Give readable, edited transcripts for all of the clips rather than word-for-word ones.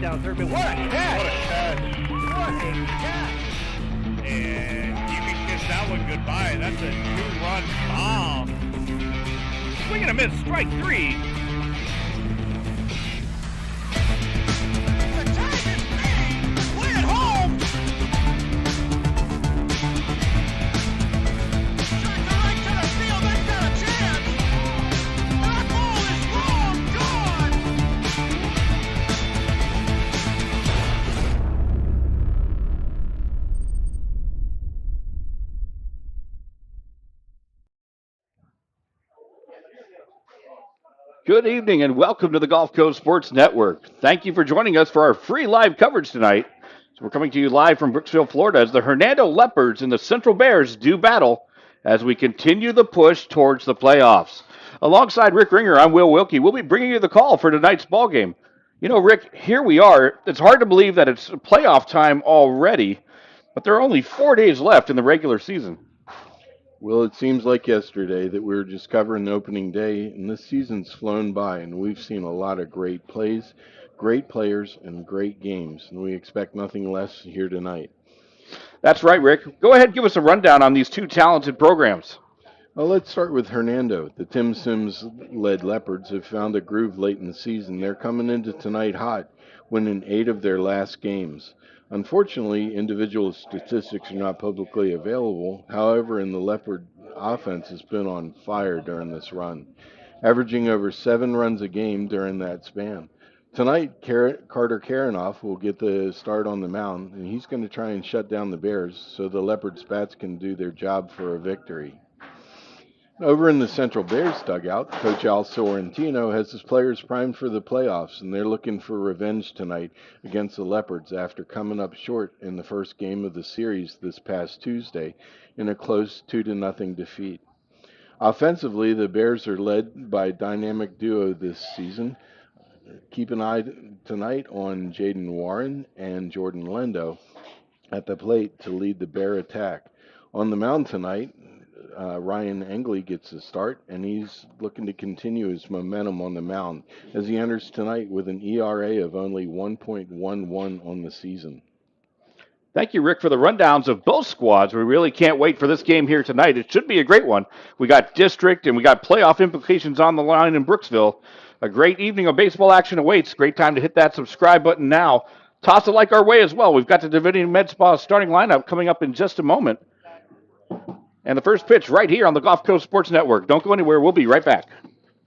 down third base. What a catch! What a catch! And you can kiss that one goodbye. That's a 2-run bomb. Swing and a miss, strike 3. The time is made! Way at home! Shot to right to the field, that's got a chance! That ball is long gone! Good evening and welcome to the Gulf Coast Sports Network. Thank you for joining us for our free live coverage tonight. So we're coming to you live from Brooksville, Florida, as the Hernando Leopards and the Central Bears do battle as we continue the push towards the playoffs. Alongside Rick Ringer, I'm Will Wilkie. We'll be bringing you the call for tonight's ball game. You know, Rick, here we are. It's hard to believe that it's playoff time already, but there are only 4 days left in the regular season. Well, it seems like yesterday that we were just covering the opening day, and this season's flown by, and we've seen a lot of great plays, great players, and great games, and we expect nothing less here tonight. That's right, Rick. Go ahead and give us a rundown on these two talented programs. Well, let's start with Hernando. The Tim Sims-led Leopards have found a groove late in the season. They're coming into tonight hot, winning 8 of their last games. Unfortunately, individual statistics are not publicly available. However, the Leopard offense has been on fire during this run, averaging over 7 runs a game during that span. Tonight, Carter Karanoff will get the start on the mound, and he's going to try and shut down the Bears so the Leopard Spats can do their job for a victory. Over in the Central Bears dugout, Coach Al Sorrentino has his players primed for the playoffs, and they're looking for revenge tonight against the Leopards after coming up short in the first game of the series this past Tuesday in a close 2-0 defeat. Offensively, the Bears are led by a dynamic duo this season. Keep an eye tonight on Jaden Warren and Jordan Lendo at the plate to lead the Bear attack. On the mound tonight, Ryan Engley gets the start, and he's looking to continue his momentum on the mound as he enters tonight with an ERA of only 1.11 on the season. Thank you, Rick, for the rundowns of both squads. We really can't wait for this game here tonight. It should be a great one. We got district and we got playoff implications on the line in Brooksville. A great evening of baseball action awaits. Great time to hit that subscribe button now. Toss a like our way as well. We've got the Davidian Med Spa starting lineup coming up in just a moment. And the first pitch right here on the Gulf Coast Sports Network. Don't go anywhere. We'll be right back.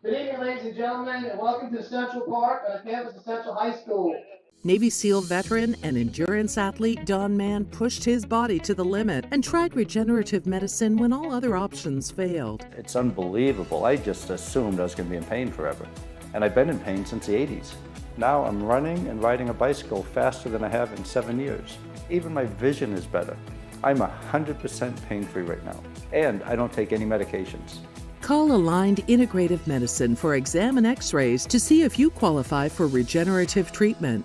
Good evening, ladies and gentlemen, and welcome to Central Park on the campus of Central High School. Navy SEAL veteran and endurance athlete Don Mann pushed his body to the limit and tried regenerative medicine when all other options failed. It's unbelievable. I just assumed I was going to be in pain forever. And I've been in pain since the 80s. Now I'm running and riding a bicycle faster than I have in 7 years. Even my vision is better. I'm 100% pain-free right now, and I don't take any medications. Call Aligned Integrative Medicine for exam and x-rays to see if you qualify for regenerative treatment.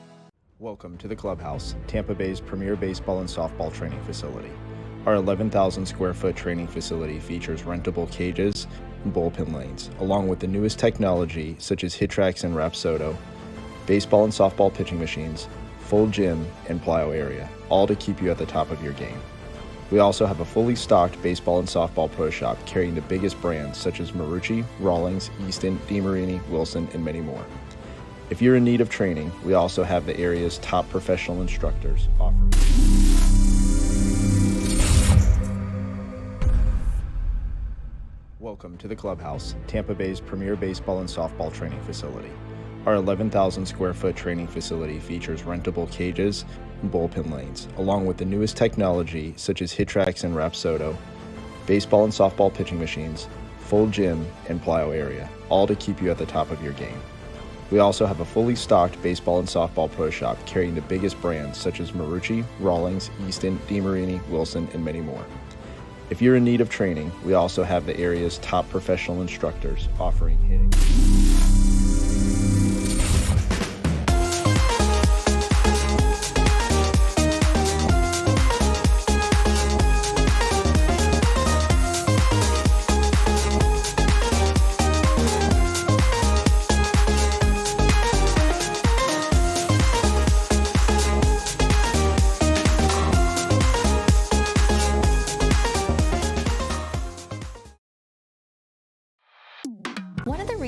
Welcome to the Clubhouse, Tampa Bay's premier baseball and softball training facility. Our 11,000 square foot training facility features rentable cages and bullpen lanes, along with the newest technology such as HitTrax and Rapsodo, baseball and softball pitching machines, full gym, and plyo area, all to keep you at the top of your game. We also have a fully stocked baseball and softball pro shop carrying the biggest brands such as Marucci, Rawlings, Easton, DeMarini, Wilson, and many more. If you're in need of training, we also have the area's top professional instructors offering. Welcome to the Clubhouse, Tampa Bay's premier baseball and softball training facility. Our 11,000 square foot training facility features rentable cages and bullpen lanes, along with the newest technology such as HitTrax and Rapsodo, baseball and softball pitching machines, full gym, and plyo area, all to keep you at the top of your game. We also have a fully stocked baseball and softball pro shop carrying the biggest brands such as Marucci, Rawlings, Easton, DeMarini, Wilson, and many more. If you're in need of training, we also have the area's top professional instructors offering hitting.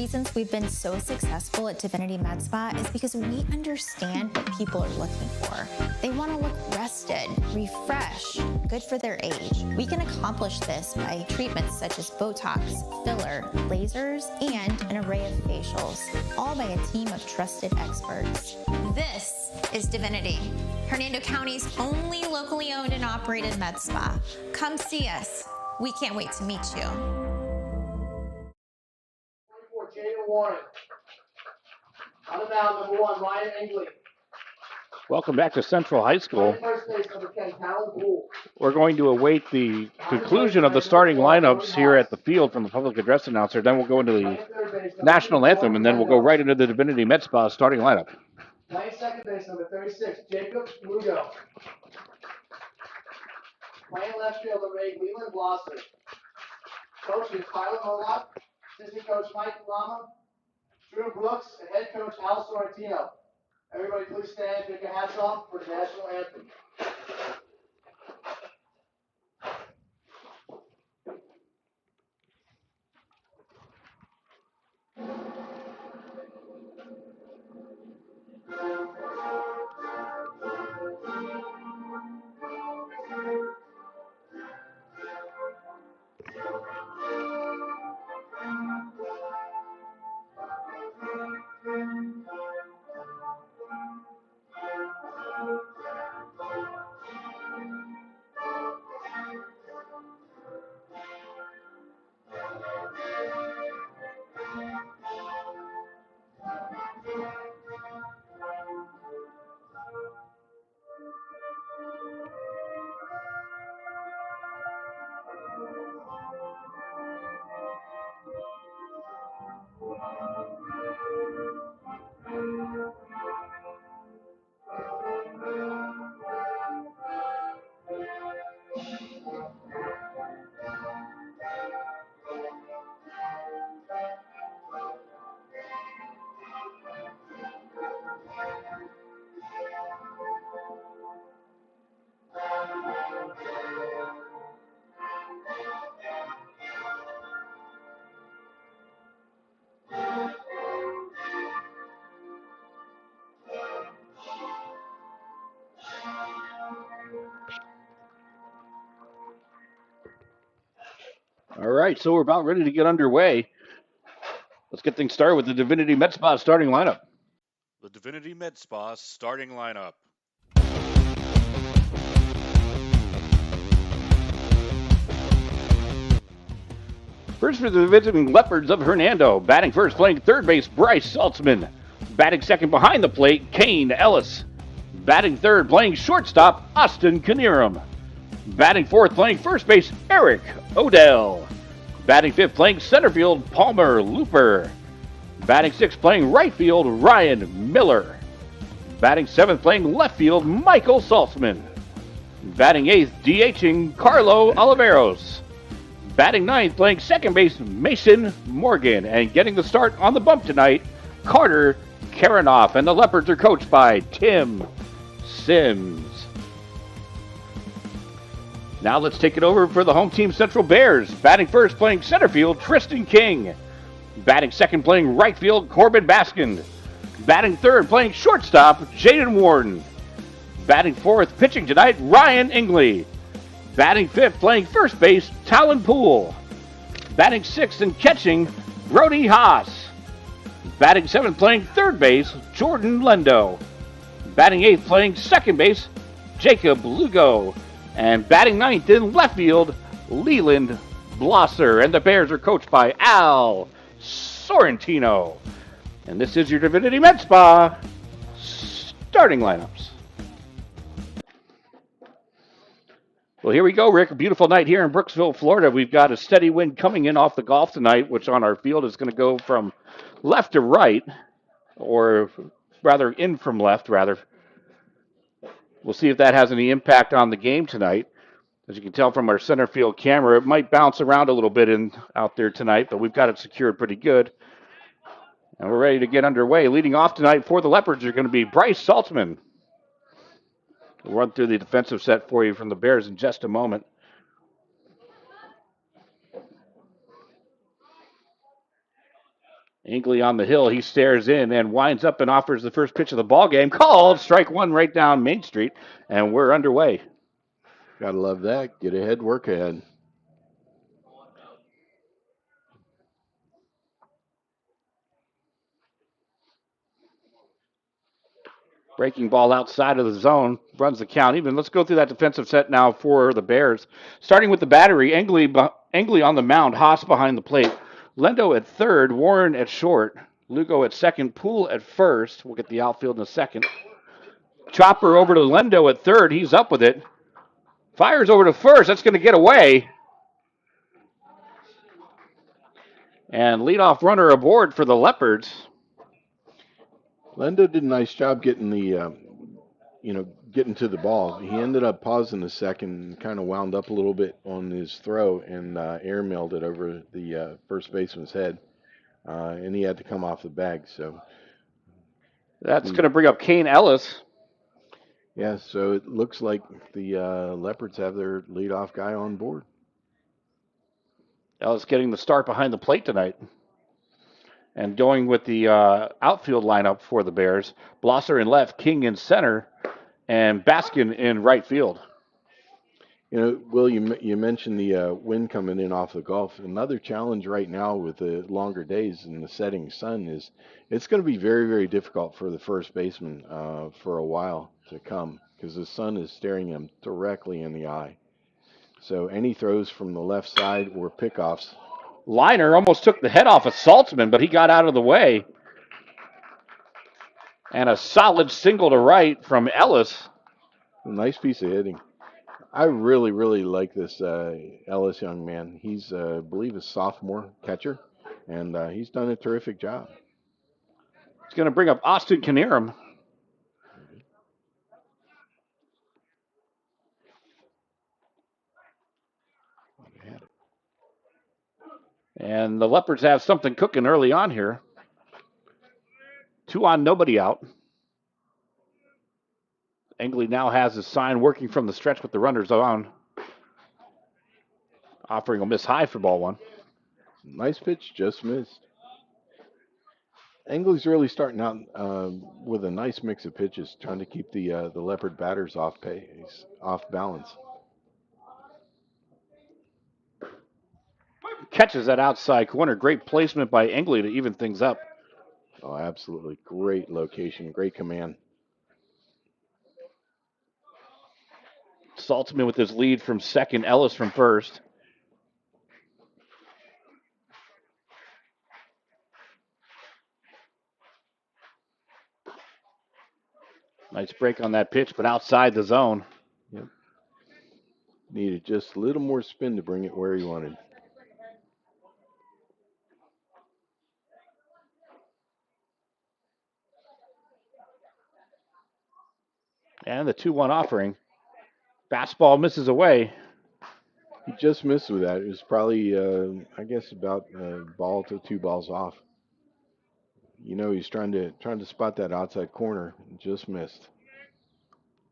reasons we've been so successful at Divinity Med Spa is because we understand what people are looking for. They want to look rested, refreshed, good for their age. We can accomplish this by treatments such as Botox, filler, lasers, and an array of facials, all by a team of trusted experts. This is Divinity, Hernando County's only locally owned and operated med spa. Come see us. We can't wait to meet you. 24, Jaden Warren. On the mound, number 1, Ryan Engley. Welcome back to Central High School. First base, number 10, Talon Poole. We're going to await the conclusion of the starting lineups here at the field from the public address announcer. Then we'll go into the national anthem, and then we'll go right into the Divinity Med Spa starting lineup. Playing second base, number 36, Jacob Lugo. Playing left field, number 8, Leland Blosser. Coach is Tyler Moloch, assistant coach Mike Lama, Drew Brooks, and head coach Al Sorrentino. Everybody please stand, take your hats off for the national anthem. All right, so we're about ready to get underway. Let's get things started with the Divinity Med Spa starting lineup. The Divinity Med Spa starting lineup. First for the visiting Leopards of Hernando. Batting first, playing third base, Bryce Saltzman. Batting second behind the plate, Kane Ellis. Batting third, playing shortstop, Austin Knierim. Batting fourth, playing first base, Eric Odell. Batting fifth, playing center field, Palmer Looper. Batting sixth, playing right field, Ryan Miller. Batting seventh, playing left field, Michael Saltzman. Batting eighth, DHing, Carlo Oliveros. Batting ninth, playing second base, Mason Morgan. And getting the start on the bump tonight, Carter Karanoff. And the Leopards are coached by Tim Sims. Now let's take it over for the home team, Central Bears. Batting first, playing center field, Tristan King. Batting second, playing right field, Corbin Baskin. Batting third, playing shortstop, Jaden Warden. Batting fourth, pitching tonight, Ryan Ingley. Batting fifth, playing first base, Talon Poole. Batting sixth and catching, Brody Haas. Batting seventh, playing third base, Jordan Lendo. Batting eighth, playing second base, Jacob Lugo. And batting ninth in left field, Leland Blosser. And the Bears are coached by Al Sorrentino. And this is your Divinity Med Spa starting lineups. Well, here we go, Rick. A beautiful night here in Brooksville, Florida. We've got a steady wind coming in off the Gulf tonight, which on our field is going to go from left to right, or rather in from left, rather. We'll see if that has any impact on the game tonight. As you can tell from our center field camera, it might bounce around a little bit out there tonight, but we've got it secured pretty good. And we're ready to get underway. Leading off tonight for the Leopards are going to be Bryce Saltzman. We'll run through the defensive set for you from the Bears in just a moment. Ingley on the hill. He stares in and winds up and offers the first pitch of the ball game. Called strike one right down Main Street, and we're underway. Gotta love that. Get ahead, work ahead. Breaking ball outside of the zone runs the count even. Let's go through that defensive set now for the Bears. Starting with the battery, Engley on the mound, Haas behind the plate, Lendo at third, Warren at short, Lugo at second, Poole at first. We'll get the outfield in a second. Chopper over to Lendo at third. He's up with it. Fires over to first. That's going to get away. And leadoff runner aboard for the Leopards. Lendo did a nice job getting getting to the ball. He ended up pausing a second, kind of wound up a little bit on his throw, and airmailed it over the first baseman's head, and he had to come off the bag. So that's going to bring up Kane Ellis. Yeah, so it looks like the Leopards have their leadoff guy on board. Ellis getting the start behind the plate tonight. And going with the outfield lineup for the Bears, Blosser in left, King in center, and Baskin in right field. Will, you mentioned the wind coming in off the Gulf. Another challenge right now with the longer days and the setting sun is it's going to be very, very difficult for the first baseman for a while to come because the sun is staring him directly in the eye. So any throws from the left side or pickoffs. Liner almost took the head off of Saltzman, but he got out of the way. And a solid single to right from Ellis. A nice piece of hitting. I really, really like this Ellis young man. He's, I believe, a sophomore catcher, and he's done a terrific job. It's going to bring up Austin Knierim. And the Leopards have something cooking early on here. 2 on, nobody out. Engley now has his sign working from the stretch with the runners on. Offering a miss high for ball one. Nice pitch, just missed. Engley's really starting out with a nice mix of pitches, trying to keep the Leopard batters off pace, off balance. Catches that outside corner. Great placement by Engley to even things up. Oh, absolutely. Great location, great command. Saltzman with his lead from second, Ellis from first. Nice break on that pitch, but outside the zone. Yep. Needed just a little more spin to bring it where he wanted. And the 2-1 offering. Fastball misses away. He just missed with that. It was probably, I guess, about a ball to 2 balls off. He's trying to spot that outside corner. Just missed.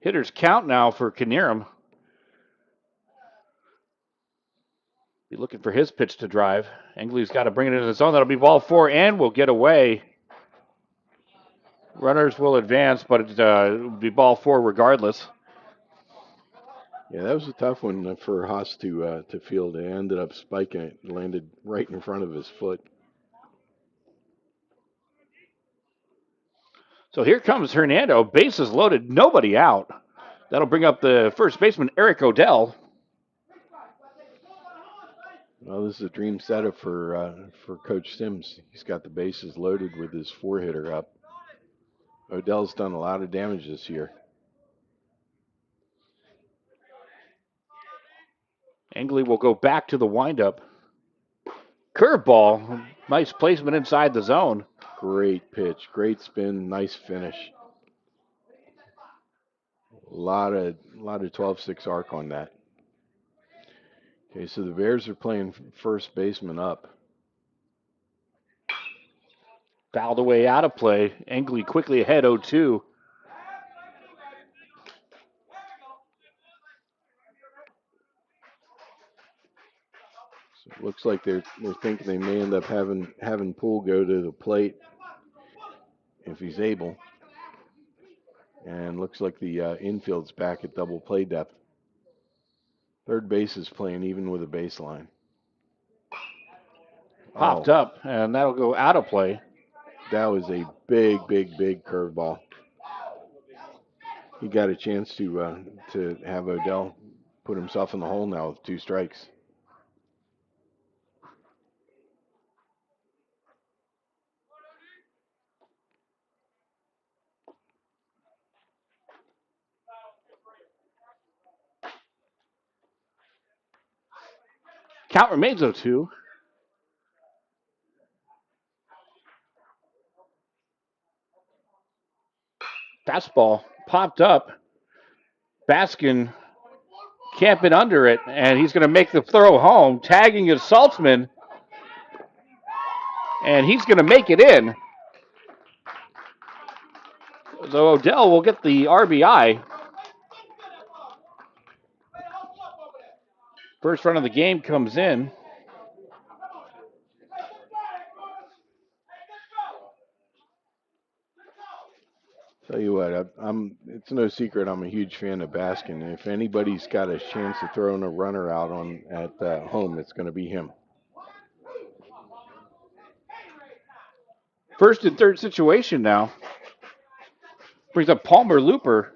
Hitters count now for Knierim. Be looking for his pitch to drive. Engley's got to bring it into the zone. That'll be ball 4 and will get away. Runners will advance, but it'll be ball 4 regardless. Yeah, that was a tough one for Haas to field. It ended up spiking it, landed right in front of his foot. So here comes Hernando. Bases loaded, nobody out. That'll bring up the first baseman, Eric Odell. Well, this is a dream setup for Coach Sims. He's got the bases loaded with his 4-hitter up. Odell's done a lot of damage this year. Engley will go back to the windup. Curveball. Nice placement inside the zone. Great pitch. Great spin. Nice finish. A lot of 12-6 arc on that. Okay, so the Bears are playing first baseman up. Fouled away out of play. Engley quickly ahead 0-2. So it looks like they're thinking they may end up having Poole go to the plate if he's able. And looks like the infield's back at double play depth. Third base is playing even with a baseline. Popped up, and that'll go out of play. That was a big curveball. He got a chance to have Odell put himself in the hole now with 2 strikes. Count remains 0-2. Fastball popped up. Baskin camping under it, and he's going to make the throw home, tagging his Saltzman, and he's going to make it in. So Odell will get the RBI. First run of the game comes in. Tell you what, it's no secret I'm a huge fan of Baskin. And if anybody's got a chance to throw in a runner out at home, it's going to be him. First and third situation now. Brings up Palmer Looper.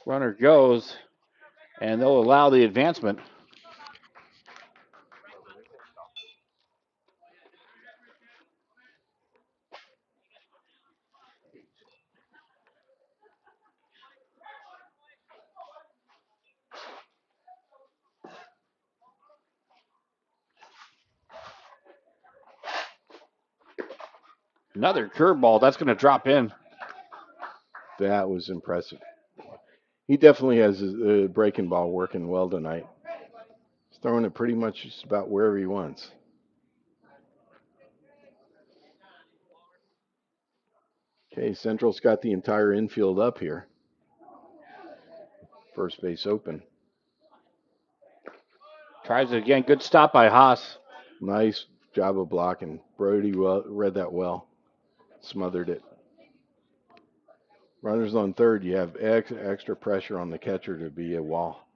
Runner goes, and they'll allow the advancement. Another curveball. That's going to drop in. That was impressive. He definitely has his breaking ball working well tonight. He's throwing it pretty much just about wherever he wants. Okay, Central's got the entire infield up here. First base open. Tries it again. Good stop by Haas. Nice job of blocking. Brody read that well. Smothered it. Runners on third, you have extra pressure on the catcher to be a wall.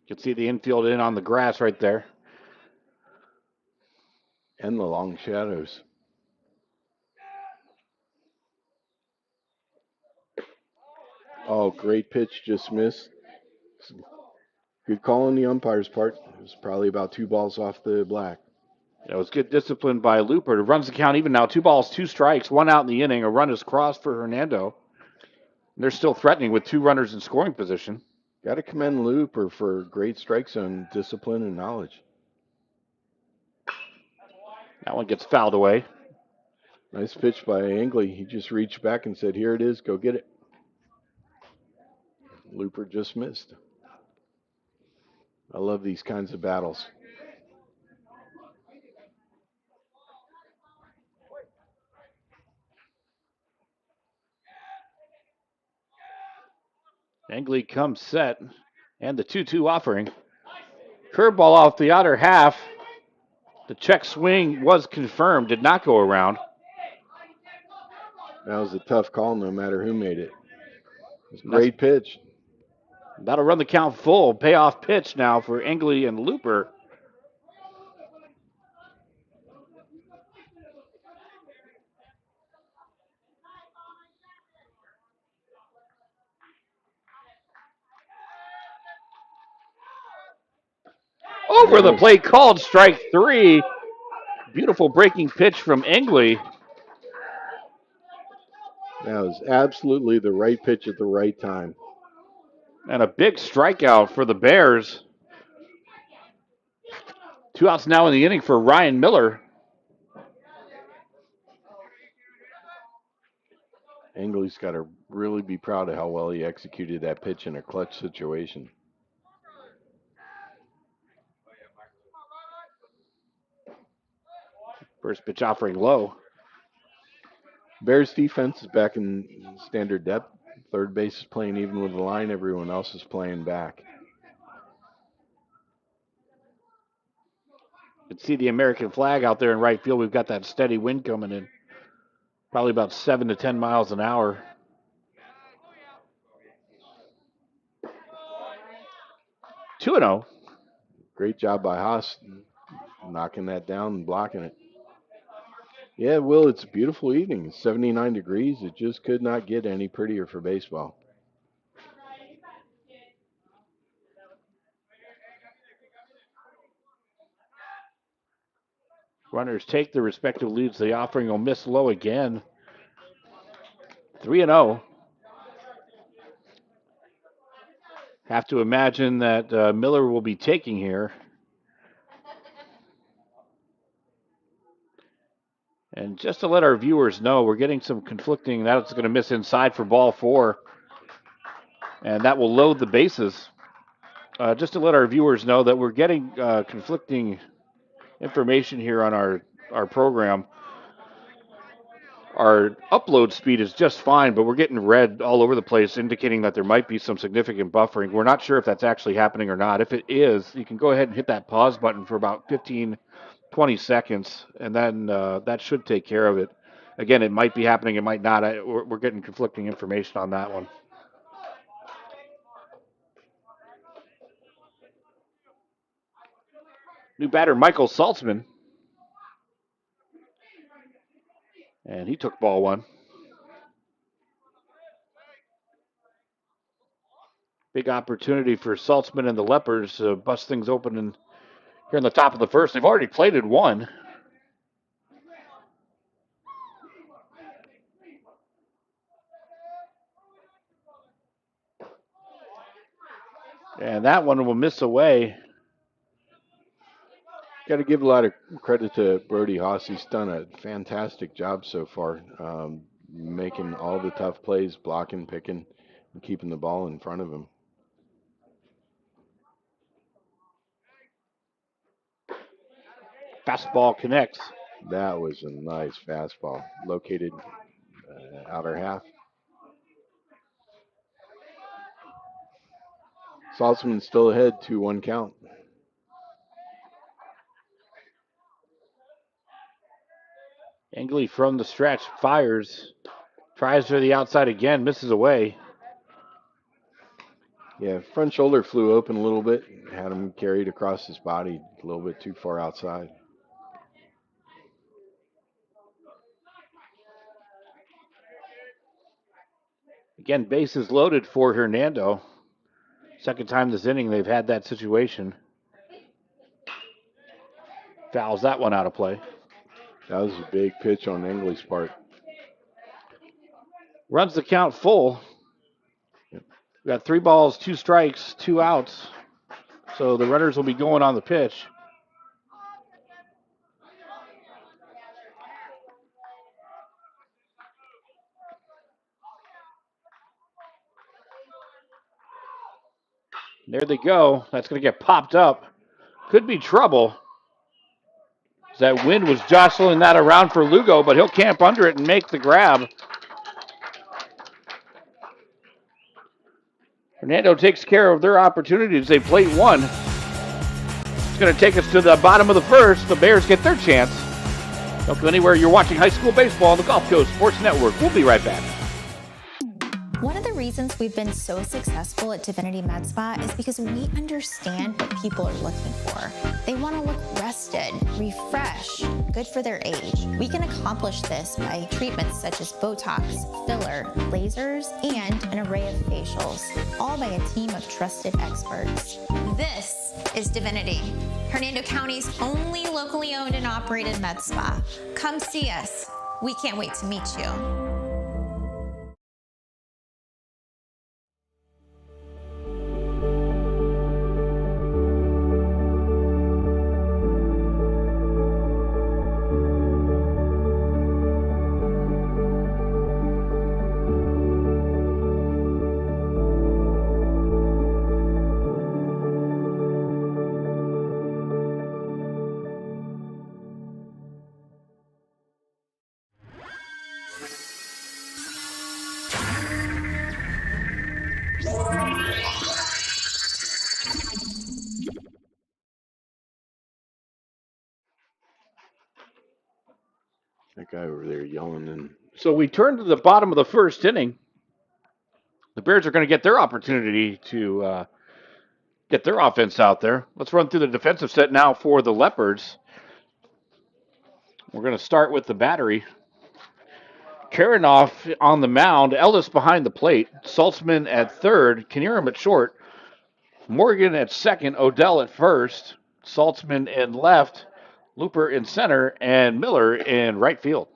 You can see the infield in on the grass right there. And the long shadows. Oh, great pitch, just missed. Good call on the umpire's part. It was probably about 2 balls off the black. It was good discipline by Looper. It runs the count even now. 2 balls, 2 strikes, 1 out in the inning. A run is crossed for Hernando. They're still threatening with 2 runners in scoring position. Got to commend Looper for great strike zone discipline and knowledge. That one gets fouled away. Nice pitch by Angley. He just reached back and said, "Here it is, go get it." Looper just missed. I love these kinds of battles. Angley comes set, and the 2-2 offering. Curveball off the outer half. The check swing was confirmed, did not go around. That was a tough call no matter who made it. It was a great pitch. That'll run the count full. Payoff pitch now for Angley and Looper. Over the plate called strike 3. Beautiful breaking pitch from Angley. That was absolutely the right pitch at the right time. And a big strikeout for the Bears. 2 outs now in the inning for Ryan Miller. Engley's got to really be proud of how well he executed that pitch in a clutch situation. First pitch offering low. Bears defense is back in standard depth. Third base is playing even with the line. Everyone else is playing back. You can see the American flag out there in right field. We've got that steady wind coming in. Probably about 7 to 10 miles an hour. 2-0. Great job by Haas knocking that down and blocking it. Yeah, Will, it's a beautiful evening. It's 79 degrees. It just could not get any prettier for baseball. Runners take their respective leads. The offering will miss low again. 3-0. Have to imagine that Miller will be taking here. And just to let our viewers know, we're getting some conflicting. That's going to miss inside for ball 4. And that will load the bases. Just to let our viewers know that we're getting conflicting information here on our program. Our upload speed is just fine, but we're getting red all over the place, indicating that there might be some significant buffering. We're not sure if that's actually happening or not. If it is, you can go ahead and hit that pause button for about 15, 20 seconds, and then that should take care of it. Again, it might be happening, it might not. We're getting conflicting information on that one. New batter, Michael Saltzman. And he took ball 1. Big opportunity for Saltzman and the Leopards to bust things open here in the top of the first. They've already plated 1. And that one will miss away. Got to give a lot of credit to Brody Haas. He's done a fantastic job so far, making all the tough plays, blocking, picking, and keeping the ball in front of him. Fastball connects. That was a nice fastball, located outer half. Saltzman still ahead, 2-1 count. Engley from the stretch fires, tries to the outside again, misses away. Yeah, front shoulder flew open a little bit, had him carried across his body a little bit too far outside. Again, bases loaded for Hernando. Second time this inning they've had that situation. Fouls that one out of play. That was a big pitch on Engley's part. Runs the count full. We've got 3 balls, 2 strikes, 2 outs. So the runners will be going on the pitch. There they go. That's going to get popped up. Could be trouble. That wind was jostling that around for Lugo, but he'll camp under it and make the grab. Hernando takes care of their opportunities. They plate 1. It's going to take us to the bottom of the first. The Bears get their chance. Don't go anywhere. You're watching high school baseball on the Gulf Coast Sports Network. We'll be right back. One of the reasons we've been so successful at Divinity Med Spa is because we understand what people are looking for. They want to look rested, refreshed, good for their age. We can accomplish this by treatments such as Botox, filler, lasers, and an array of facials, all by a team of trusted experts. This is Divinity, Hernando County's only locally owned and operated med spa. Come see us. We can't wait to meet you. That guy over there yelling and So we turn to the bottom of the first inning. The Bears are going to get their opportunity to get their offense out there. Let's run through the defensive set now for the Leopards. We're going to start with the battery. Karanoff on the mound, Ellis behind the plate, Saltzman at third, Knierim at short, Morgan at second, Odell at first, Saltzman in left, Looper in center, and Miller in right field.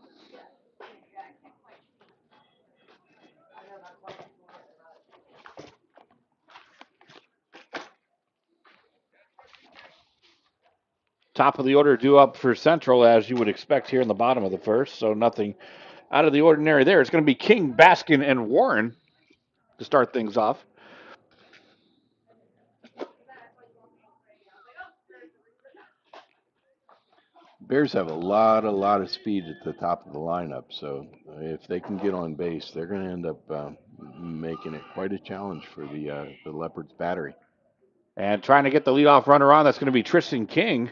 Top of the order due up for Central, as you would expect here in the bottom of the first, so nothing out of the ordinary there. It's going to be King, Baskin, and Warren to start things off. Bears have a lot of speed at the top of the lineup. So if they can get on base, they're going to end up making it quite a challenge for the Leopards battery. And trying to get the leadoff runner on, that's going to be Tristan King.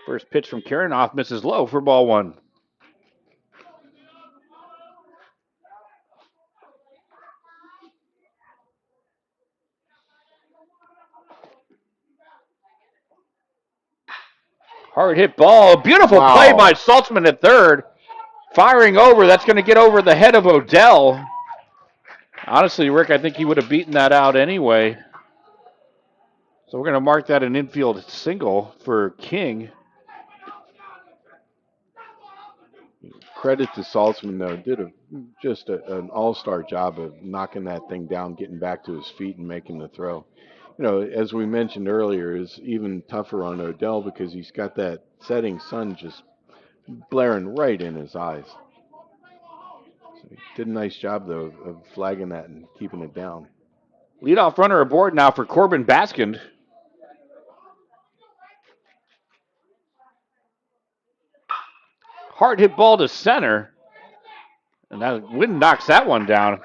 First pitch from Karanoff misses low for ball one. Hard hit ball. Beautiful play by Saltzman at third. Firing over. That's going to get over the head of Odell. Honestly, Rick, I think he would have beaten that out anyway. So we're going to mark that an infield single for King. Credit to Saltzman, though, did just an all-star job of knocking that thing down, getting back to his feet, and making the throw. You know, as we mentioned earlier, is even tougher on Odell because he's got that setting sun just blaring right in his eyes. So he did a nice job, though, of flagging that and keeping it down. Leadoff runner aboard now for Corbin Baskin. Hard hit ball to center. And that wind knocks that one down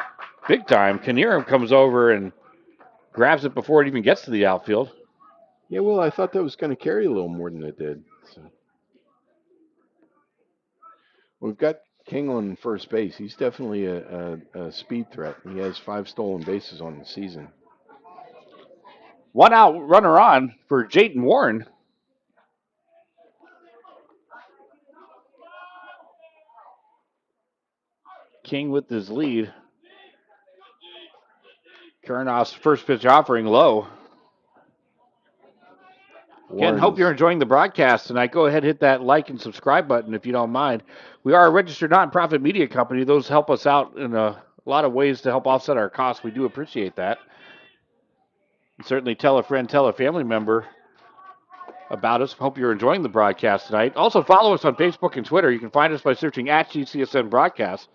big time. Knierim comes over and grabs it before it even gets to the outfield. Yeah, well, I thought that was going to carry a little more than it did. So. We've got King on first base. He's definitely a speed threat. He has 5 stolen bases on the season. One out runner on for Jayden Warren. King with his lead. Karanoff's first pitch offering low. Again, hope you're enjoying the broadcast tonight. Go ahead, hit that like and subscribe button if you don't mind. We are a registered nonprofit media company. Those help us out in a lot of ways to help offset our costs. We do appreciate that. And certainly tell a friend, tell a family member about us. Hope you're enjoying the broadcast tonight. Also, follow us on Facebook and Twitter. You can find us by searching at GCSN Broadcast.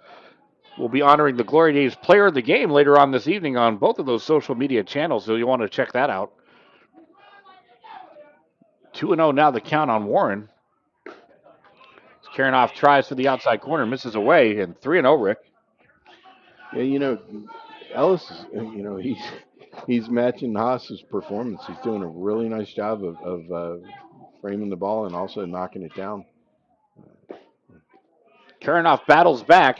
We'll be honoring the Glory Days Player of the Game later on this evening on both of those social media channels, so you'll want to check that out. 2-0 now the count on Warren. Karanoff tries for the outside corner, misses away, and 3-0, Rick. Yeah, you know, Ellis, you know, he's matching Haas's performance. He's doing a really nice job of framing the ball and also knocking it down. Karanoff battles back.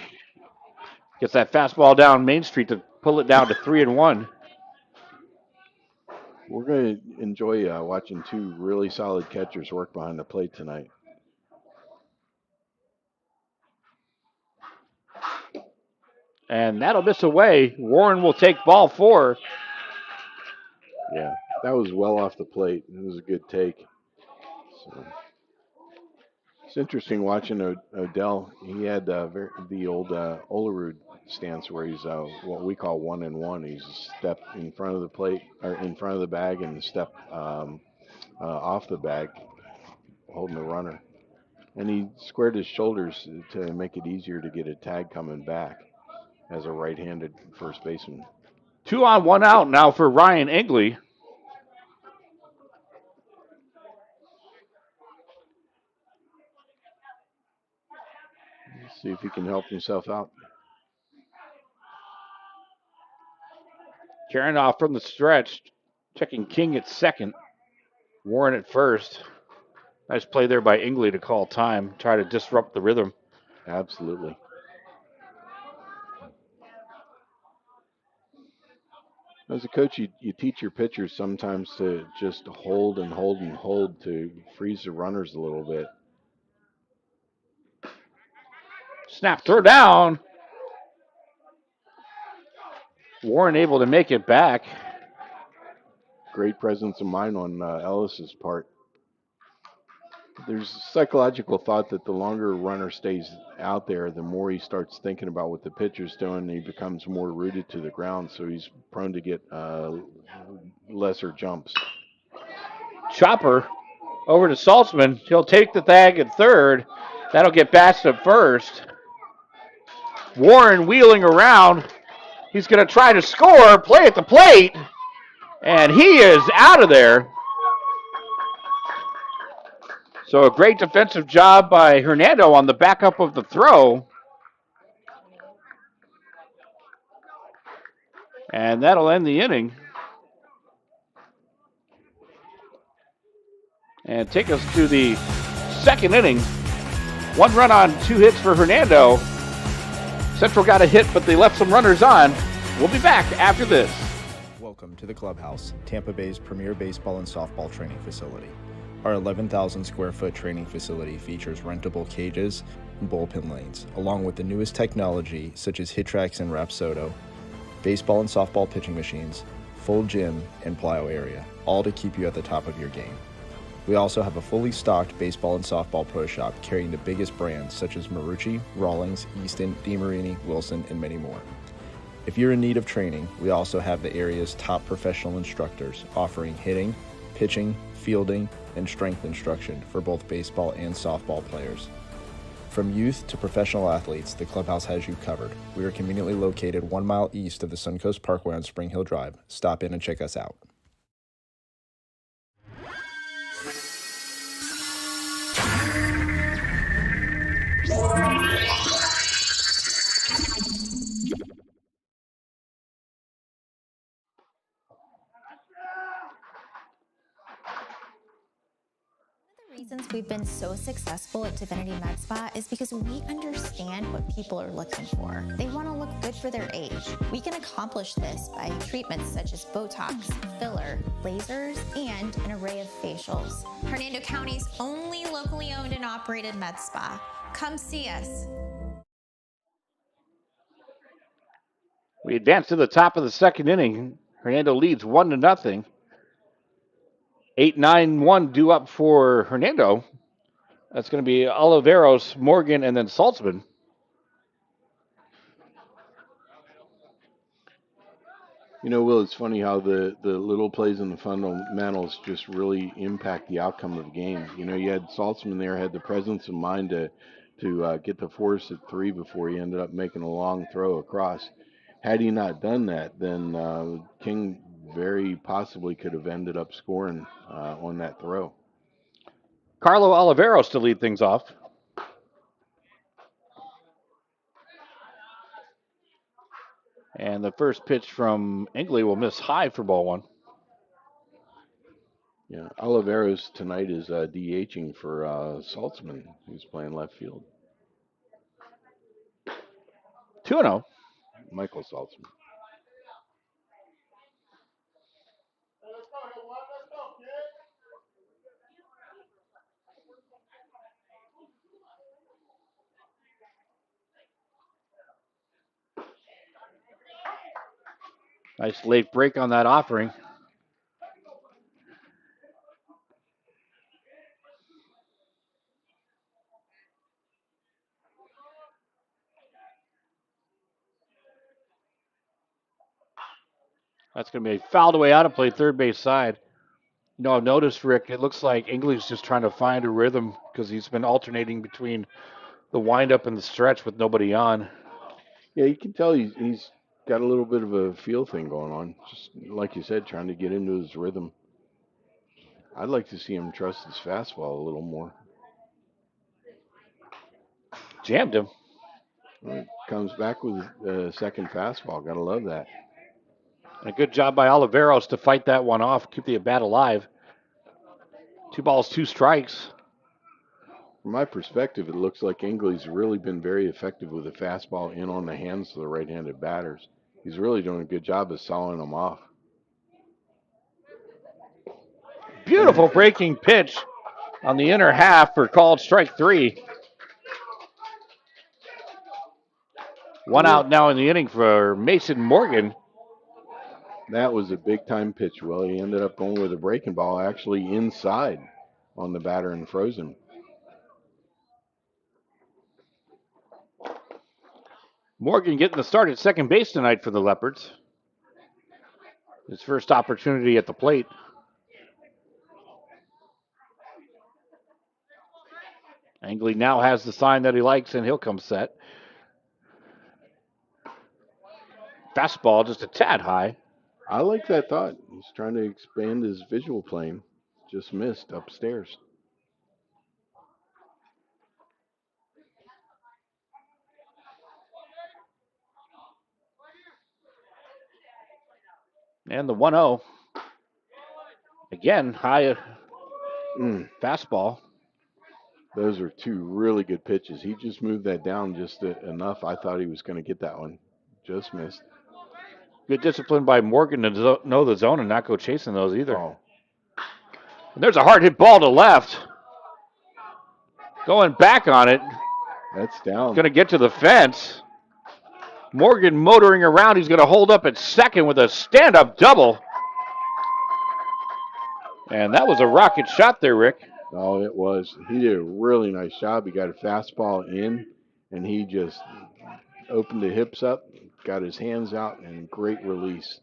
Gets that fastball down Main Street to pull it down to 3-1. We're going to enjoy watching 2 really solid catchers work behind the plate tonight. And that'll miss away. Warren will take ball 4. Yeah, that was well off the plate. It was a good take. So. It's interesting watching Odell. He had the old Olerud stance where he's what we call 1-1. He's a step in front of the plate or in front of the bag and a step off the bag, holding the runner. And he squared his shoulders to make it easier to get a tag coming back as a right-handed first baseman. 2 on, 1 out now for Ryan Engley. See if he can help himself out. Karanoff from the stretch, checking King at second. Warren at first. Nice play there by Ingley to call time, try to disrupt the rhythm. Absolutely. As a coach, you teach your pitchers sometimes to just hold and hold and hold to freeze the runners a little bit. Snap, throw down. Warren able to make it back. Great presence of mind on Ellis's part. There's a psychological thought that the longer a runner stays out there, the more he starts thinking about what the pitcher's doing, and he becomes more rooted to the ground, so he's prone to get lesser jumps. Chopper over to Saltzman. He'll take the tag at third. That'll get Bass at first. Warren wheeling around. He's going to try to score, play at the plate, and he is out of there. So a great defensive job by Hernando on the backup of the throw. And that'll end the inning. And take us to the second inning. 1 run on 2 hits for Hernando. Central got a hit, but they left some runners on. We'll be back after this. Welcome to the Clubhouse, Tampa Bay's premier baseball and softball training facility. Our 11,000 square foot training facility features rentable cages and bullpen lanes, along with the newest technology such as HitTrax and Rapsodo, baseball and softball pitching machines, full gym, and plyo area, all to keep you at the top of your game. We also have a fully stocked baseball and softball pro shop carrying the biggest brands such as Marucci, Rawlings, Easton, DeMarini, Wilson, and many more. If you're in need of training, we also have the area's top professional instructors offering hitting, pitching, fielding, and strength instruction for both baseball and softball players. From youth to professional athletes, the clubhouse has you covered. We are conveniently located 1 mile east of the Suncoast Parkway on Spring Hill Drive. Stop in and check us out. Reasons we've been so successful at Divinity Med Spa is because we understand what people are looking for. They want to look good for their age. We can accomplish this by treatments such as Botox, filler, lasers, and an array of facials. Hernando County's only locally owned and operated med spa. Come see us. We advance to the top of the second inning. Hernando leads 1-0. 8-9-1 due up for Hernando. That's going to be Oliveros, Morgan, and then Saltzman. You know, Will, it's funny how the little plays in the fundamentals just really impact the outcome of the game. You know, you had Saltzman there, had the presence of mind to get the force at 3 before he ended up making a long throw across. Had he not done that, then King very possibly could have ended up scoring on that throw. Carlo Oliveros to lead things off. And the first pitch from Ingley will miss high for ball 1. Yeah, Oliveros tonight is DHing for Saltzman, who's playing left field. 2-0. Michael Saltzman. Nice late break on that offering. That's going to be fouled away out of play, third base side. You know, I've noticed, Rick, it looks like Ingley's just trying to find a rhythm because he's been alternating between the windup and the stretch with nobody on. Yeah, you can tell he's got a little bit of a feel thing going on. Just like you said, trying to get into his rhythm. I'd like to see him trust his fastball a little more. Jammed him. Well, comes back with a second fastball. Gotta love that. And a good job by Oliveros to fight that one off, keep the at bat alive. 2 balls, 2 strikes. From my perspective, it looks like Engley's really been very effective with a fastball in on the hands of the right-handed batters. He's really doing a good job of sawing them off. Beautiful breaking pitch on the inner half for called strike 3. 1 out now in the inning for Mason Morgan. That was a big-time pitch, Will. He ended up going with a breaking ball actually inside on the batter and froze him. Morgan getting the start at second base tonight for the Leopards. His first opportunity at the plate. Angley now has the sign that he likes, and he'll come set. Fastball just a tad high. I like that thought. He's trying to expand his visual plane. Just missed upstairs. And the 1-0. Again, high fastball. Those are 2 really good pitches. He just moved that down just enough. I thought he was going to get that one. Just missed. Good discipline by Morgan to know the zone and not go chasing those either. Oh. And there's a hard hit ball to left. Going back on it. That's down. Going to get to the fence. Morgan motoring around. He's going to hold up at second with a stand-up double. And that was a rocket shot there, Rick. Oh, it was. He did a really nice job. He got a fastball in, and he just opened the hips up, got his hands out, and great release.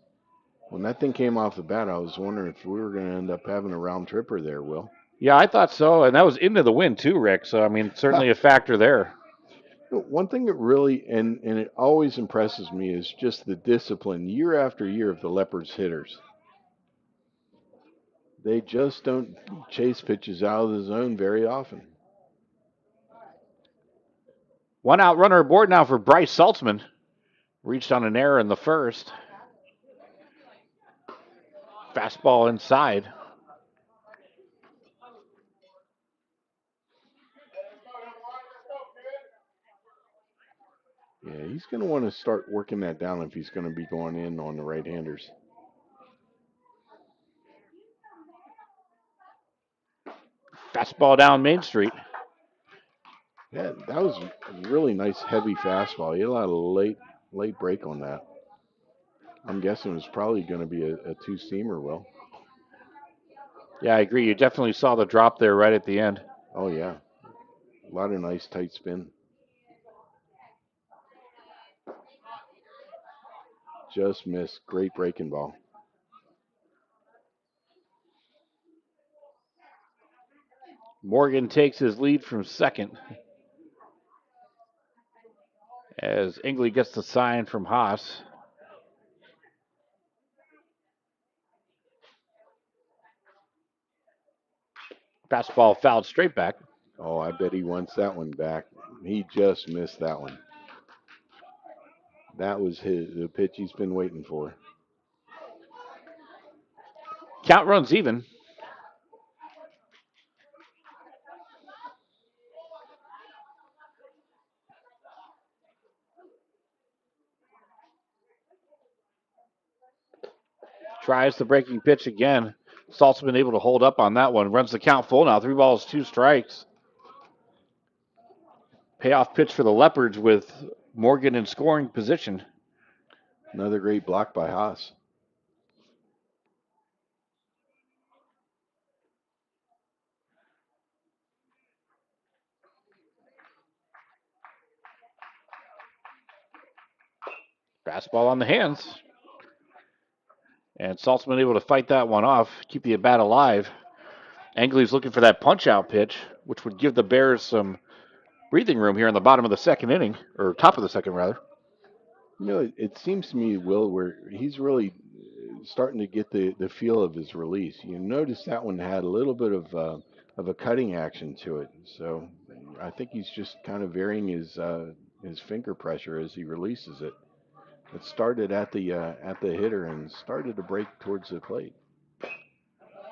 When that thing came off the bat, I was wondering if we were going to end up having a round tripper there, Will. Yeah, I thought so. And that was into the wind too, Rick. So, I mean, certainly a factor there. One thing that really, and it always impresses me, is just the discipline year after year of the Leopards hitters. They just don't chase pitches out of the zone very often. 1 out runner aboard now for Bryce Saltzman. Reached on an error in the first. Fastball inside. Yeah, he's going to want to start working that down if he's going to be going in on the right-handers. Fastball down Main Street. Yeah, that was a really nice heavy fastball. He had a lot of late break on that. I'm guessing it was probably going to be a 2-seamer, Will. Yeah, I agree. You definitely saw the drop there right at the end. Oh, yeah. A lot of nice tight spin. Just missed. Great breaking ball. Morgan takes his lead from second. As Ingley gets the sign from Haas. Fastball fouled straight back. Oh, I bet he wants that one back. He just missed that one. That was the pitch he's been waiting for. Count runs even. Tries the breaking pitch again. Saltzman able to hold up on that one. Runs the count full now. 3 balls, 2 strikes. Payoff pitch for the Leopards with Morgan in scoring position. Another great block by Haas. Fastball on the hands. And Saltzman able to fight that one off, keep the at-bat alive. Angley's looking for that punch-out pitch, which would give the Bears some breathing room here in the bottom of the second inning, or top of the second, rather. You know, it seems to me, Will, where he's really starting to get the feel of his release. You notice that one had a little bit of a cutting action to it. So I think he's just kind of varying his finger pressure as he releases it. It started at the hitter and started to break towards the plate.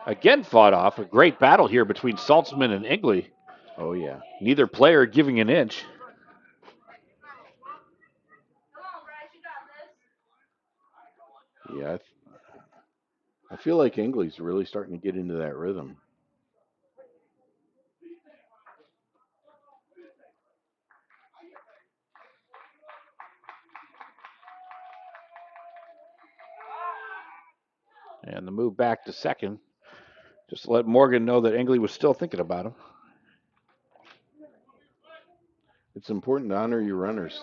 Again fought off. A great battle here between Saltzman and Ingley. Oh, yeah. Neither player giving an inch. Yeah, I feel like Ingley's really starting to get into that rhythm. And the move back to second. Just to let Morgan know that Ingley was still thinking about him. It's important to honor your runners.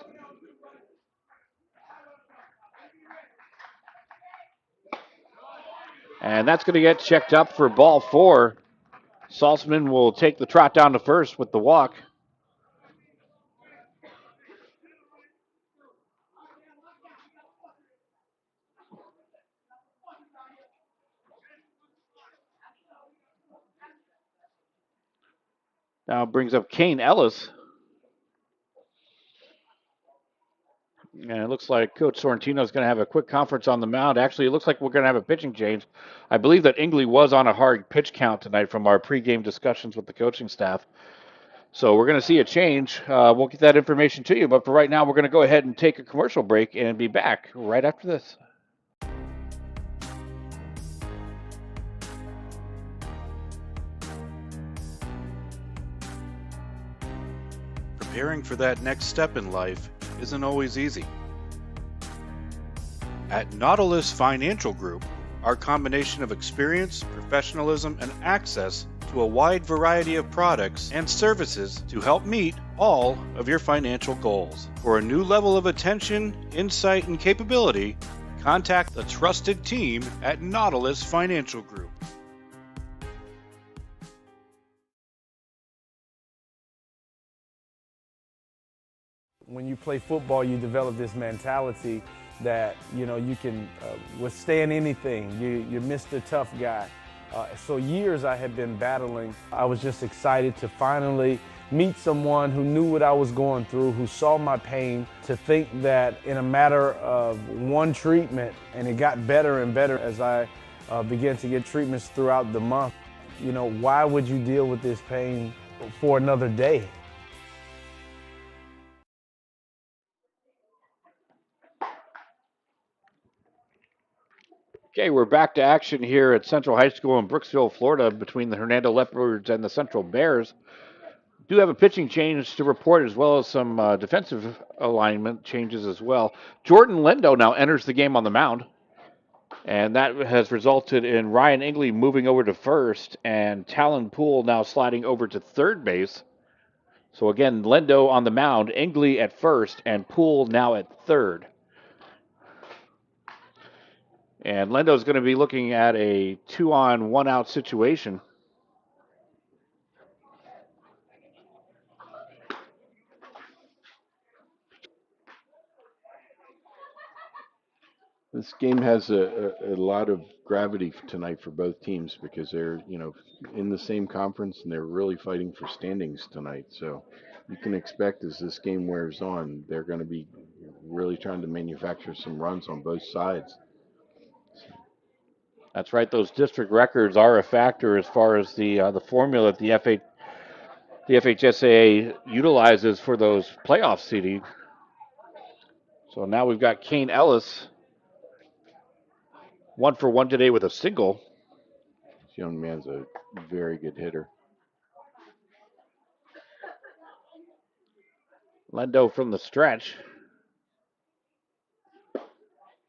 And that's going to get checked up for ball 4. Saltzman will take the trot down to first with the walk. Now brings up Kane Ellis. And it looks like Coach Sorrentino is going to have a quick conference on the mound. Actually, it looks like we're going to have a pitching change. I believe that Ingley was on a hard pitch count tonight from our pregame discussions with the coaching staff. So we're going to see a change. We'll get that information to you. But for right now, we're going to go ahead and take a commercial break and be back right after this. Preparing for that next step in life isn't always easy. At Nautilus Financial Group, our combination of experience, professionalism, and access to a wide variety of products and services to help meet all of your financial goals. For a new level of attention, insight, and capability, contact the trusted team at Nautilus Financial Group. When you play football, you develop this mentality that, you know, you can withstand anything. You're Mr. Tough Guy. So years I had been battling. I was just excited to finally meet someone who knew what I was going through, who saw my pain, to think that in a matter of one treatment, and it got better and better as I began to get treatments throughout the month. You know, why would you deal with this pain for another day? Okay, we're back to action here at Central High School in Brooksville, Florida, between the Hernando Leopards and the Central Bears. Do have a pitching change to report, as well as some defensive alignment changes as well. Jordan Lindo now enters the game on the mound, and that has resulted in Ryan Ingley moving over to first, and Talon Poole now sliding over to third base. So again, Lindo on the mound, Ingley at first, and Poole now at third. And Lendo's going to be looking at a 2-on, 1-out situation. This game has a lot of gravity tonight for both teams because they're, you know, in the same conference and they're really fighting for standings tonight. So you can expect as this game wears on, they're going to be really trying to manufacture some runs on both sides. That's right. Those district records are a factor as far as the formula that the FHSAA utilizes for those playoff seeding. So now we've got Kane Ellis, 1 for 1 today with a single. This young man's a very good hitter. Lendo from the stretch.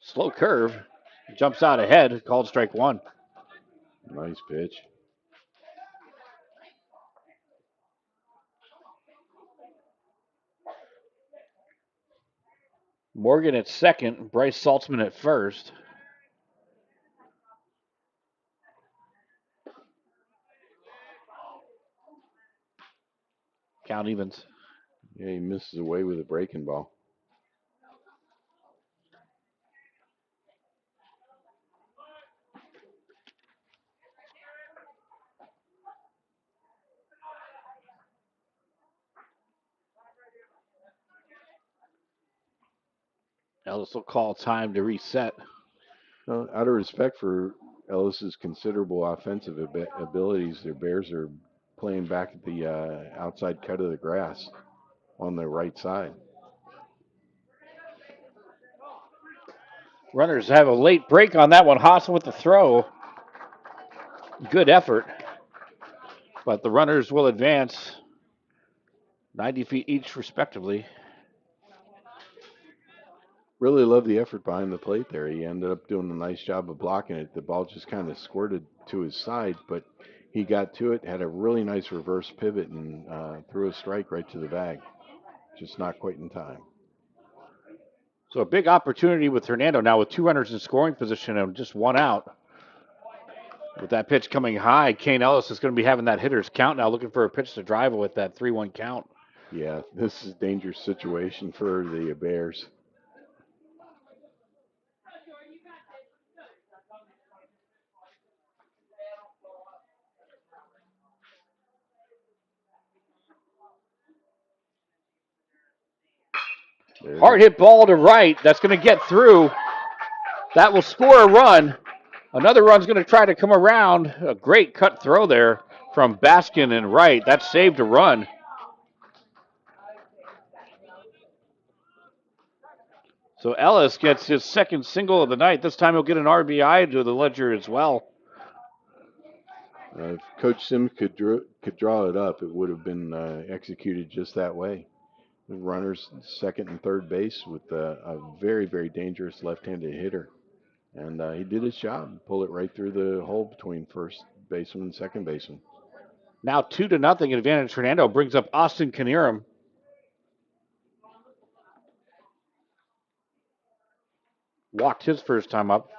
Slow curve. Jumps out ahead. Called strike 1. Nice pitch. Morgan at second. Bryce Saltzman at first. Count evens. Yeah, he misses away with a breaking ball. Now this will call time to reset. Well, out of respect for Ellis's considerable offensive abilities, the Bears are playing back at the outside cut of the grass on the right side. Runners have a late break on that one. Haas with the throw. Good effort. But the runners will advance 90 feet each, respectively. Really love the effort behind the plate there. He ended up doing a nice job of blocking it. The ball just kind of squirted to his side, but he got to it, had a really nice reverse pivot, and threw a strike right to the bag. Just not quite in time. So a big opportunity with Hernando now with 2 runners in scoring position and just 1 out. With that pitch coming high, Kane Ellis is going to be having that hitter's count now, looking for a pitch to drive with that 3-1 count. Yeah, this is a dangerous situation for the Bears. Hard hit ball to right. That's going to get through. That will score a run. Another run's going to try to come around. A great cut throw there from Baskin and right. That saved a run. So Ellis gets his second single of the night. This time he'll get an RBI to the ledger as well. If Coach Sims could draw it up, it would have been executed just that way. The runners second and third base with a very, very dangerous left-handed hitter. And he did his job, pull it right through the hole between first baseman and second baseman. Now 2-0 advantage. Hernando brings up Austin Knierim. Walked his first time up.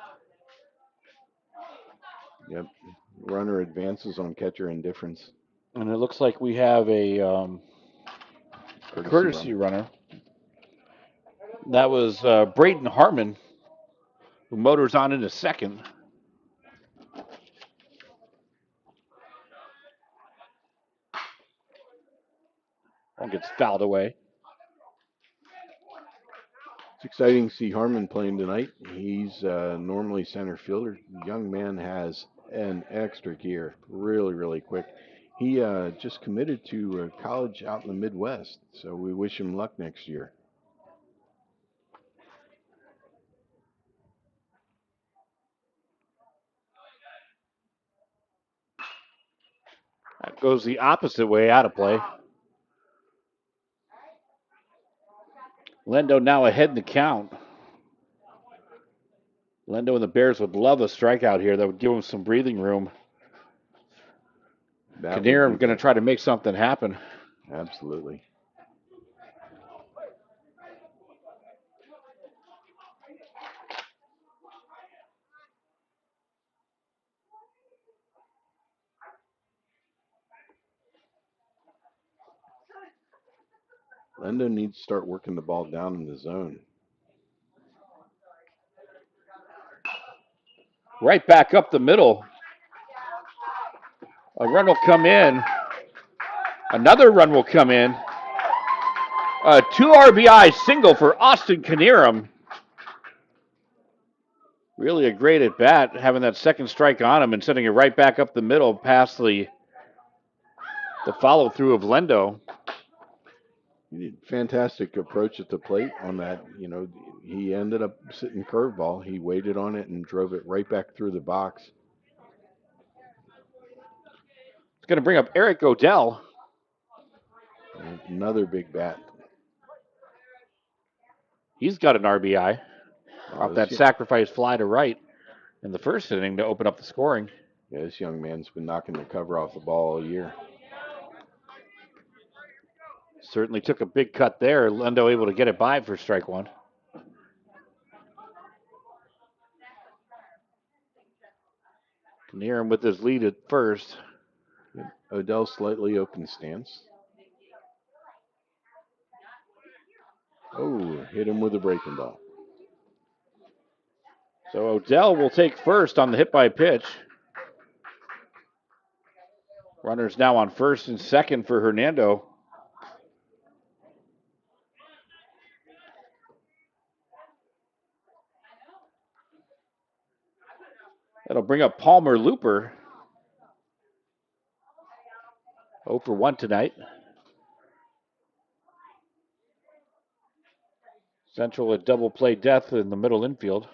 Yep. Runner advances on catcher indifference. And it looks like we have a courtesy runner. That was Braden Harmon, who motors on into second. One gets fouled away. It's exciting to see Harmon playing tonight. He's normally center fielder. The young man has an extra gear, really, really quick. He just committed to college out in the Midwest, so we wish him luck next year. That goes the opposite way, out of play. Lendo now ahead in the count. Lendo and the Bears would love a strikeout here. That would give them some breathing room. Knierim going to try to make something happen. Absolutely. Lendo needs to start working the ball down in the zone. Right back up the middle. A run will come in. Another run will come in. A 2 RBI single for Austin Knierim. Really a great at bat, having that second strike on him and sending it right back up the middle past the follow through of Lendo. Fantastic approach at the plate on that. You know, he ended up sitting curveball. He waited on it and drove it right back through the box. It's going to bring up Eric Odell. Another big bat. He's got an RBI off that sacrifice fly to right in the first inning to open up the scoring. Yeah, this young man's been knocking the cover off the ball all year. Certainly took a big cut there. Lendo able to get it by for strike one. Knierim with his lead at first. Odell slightly open stance. Oh, hit him with a breaking ball. So Odell will take first on the hit by pitch. Runners now on first and second for Hernando. That'll bring up Palmer Looper. 0 for 1 tonight. Central a double play death in the middle infield.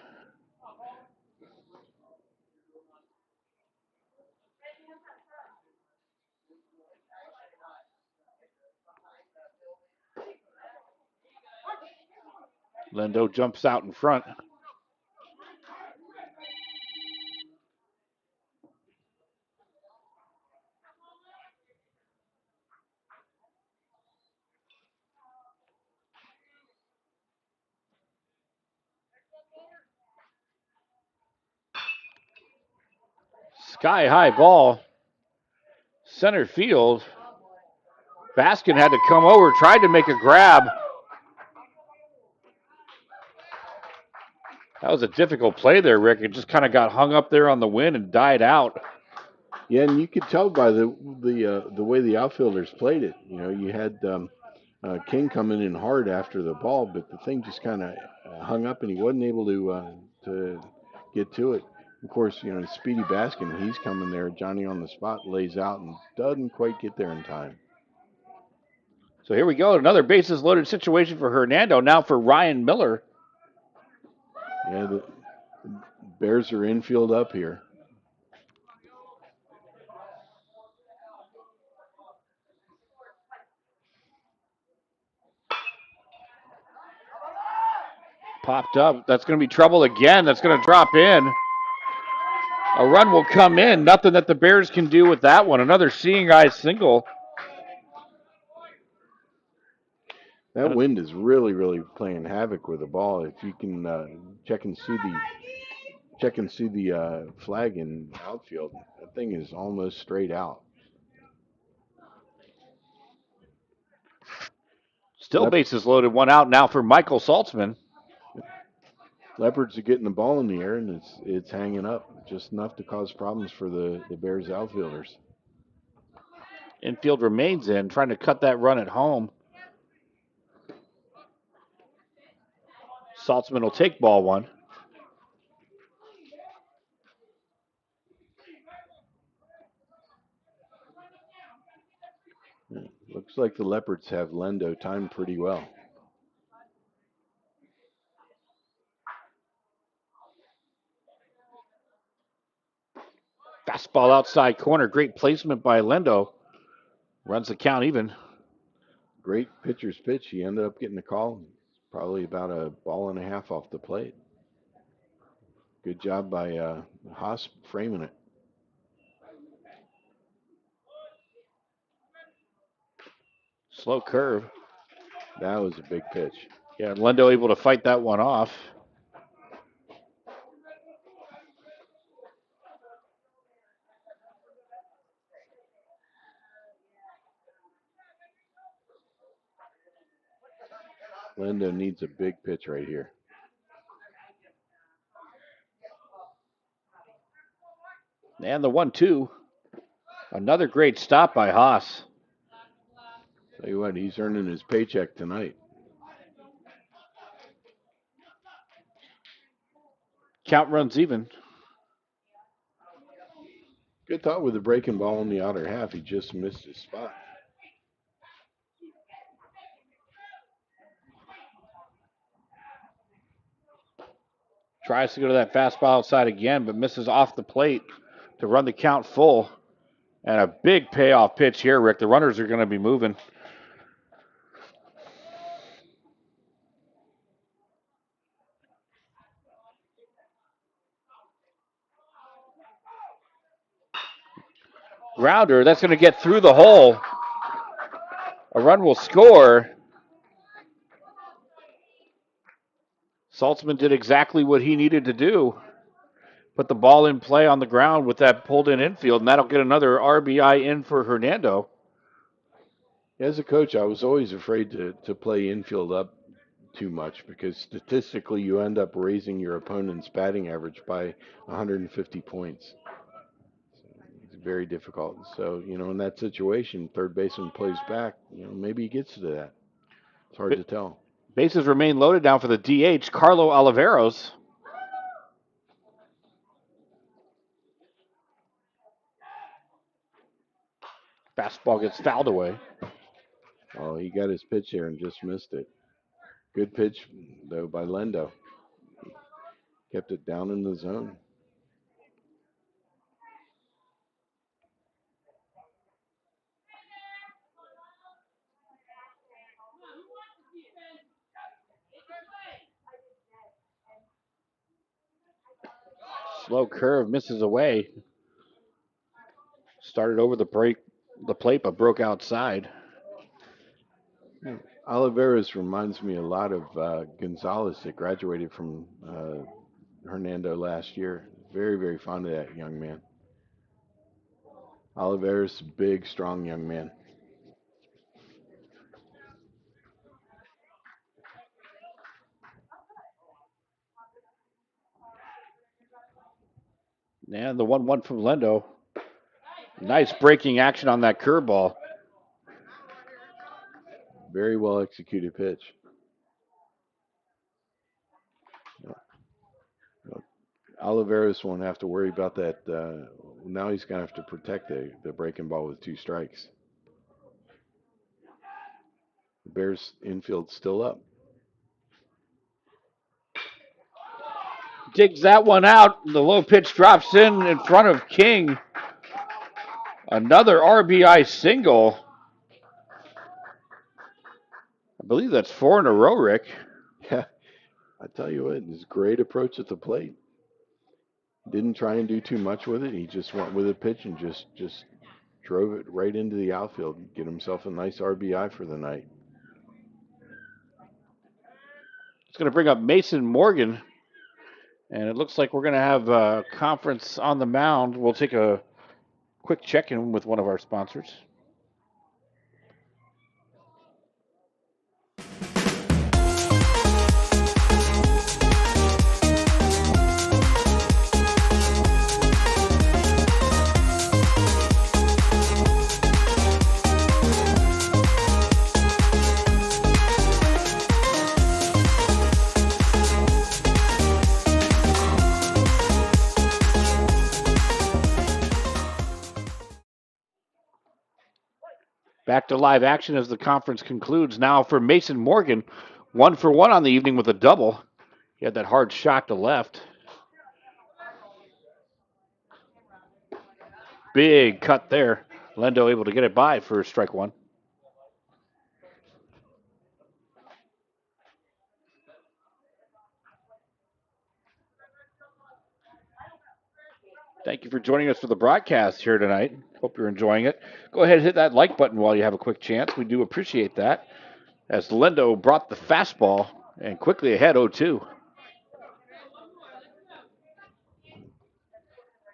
Lindo jumps out in front. Sky high ball. Center field. Baskin had to come over, tried to make a grab. That was a difficult play there, Rick. It just kind of got hung up there on the wind and died out. Yeah, and you could tell by the way the outfielders played it. You know, you had King coming in hard after the ball, but the thing just kind of hung up, and he wasn't able to get to it. Of course, you know, Speedy Baskin, he's coming there. Johnny on the spot lays out and doesn't quite get there in time. So here we go, another bases loaded situation for Hernando. Now for Ryan Miller. Yeah, the Bears are infield up here. Popped up. That's going to be trouble again. That's going to drop in. A run will come in. Nothing that the Bears can do with that one. Another seeing eye single. That wind is really, really playing havoc with the ball. If you can check and see the flag in outfield, that thing is almost straight out. Still bases loaded. One out now for Michael Saltzman. Leopards are getting the ball in the air, and it's hanging up just enough to cause problems for the Bears outfielders. Infield remains in, trying to cut that run at home. Saltzman will take ball one. Looks like the Leopards have Lindo timed pretty well. Fastball outside corner. Great placement by Lindo. Runs the count even. Great pitcher's pitch. He ended up getting the call. Probably about a ball and a half off the plate. Good job by Haas framing it. Slow curve. That was a big pitch. Yeah, Lindo able to fight that one off. Lindo needs a big pitch right here. And the 1-2. Another great stop by Haas. Tell you what, he's earning his paycheck tonight. Count runs even. Good thought with the breaking ball in the outer half. He just missed his spot. Tries to go to that fastball outside again, but misses off the plate to run the count full. And a big payoff pitch here, Rick. The runners are going to be moving. Grounder, that's going to get through the hole. A run will score. Saltzman did exactly what he needed to do. Put the ball in play on the ground with that pulled in infield, and that'll get another RBI in for Hernando. As a coach, I was always afraid to play infield up too much because statistically you end up raising your opponent's batting average by 150 points. It's very difficult. So, you know, in that situation, third baseman plays back, you know, maybe he gets to that. It's hard to tell. Bases remain loaded now for the DH, Carlo Oliveros. Fastball gets fouled away. Oh, he got his pitch there and just missed it. Good pitch, though, by Lendo. Kept it down in the zone. Slow curve misses away. Started over the plate, but broke outside. Oliveras reminds me a lot of Gonzalez that graduated from Hernando last year. Very, very fond of that young man. Oliveras, big, strong young man. And the 1-1 from Lendo. Nice breaking action on that curveball. Very well executed pitch. Oliveras won't have to worry about that. Now he's going to have to protect the breaking ball with 2 strikes. The Bears infield still up. Digs that one out. The low pitch drops in front of King. Another RBI single. I believe that's 4 in a row, Rick. Yeah, I tell you what, his great approach at the plate. Didn't try and do too much with it. He just went with a pitch and just drove it right into the outfield. Get himself a nice RBI for the night. It's going to bring up Mason Morgan. And it looks like we're going to have a conference on the mound. We'll take a quick check-in with one of our sponsors. Back to live action as the conference concludes. Now for Mason Morgan, 1 for 1 on the evening with a double. He had that hard shot to left. Big cut there. Lendo able to get it by for strike 1. Thank you for joining us for the broadcast here tonight. Hope you're enjoying it. Go ahead and hit that like button while you have a quick chance. We do appreciate that. As Lendo brought the fastball and quickly ahead 0-2.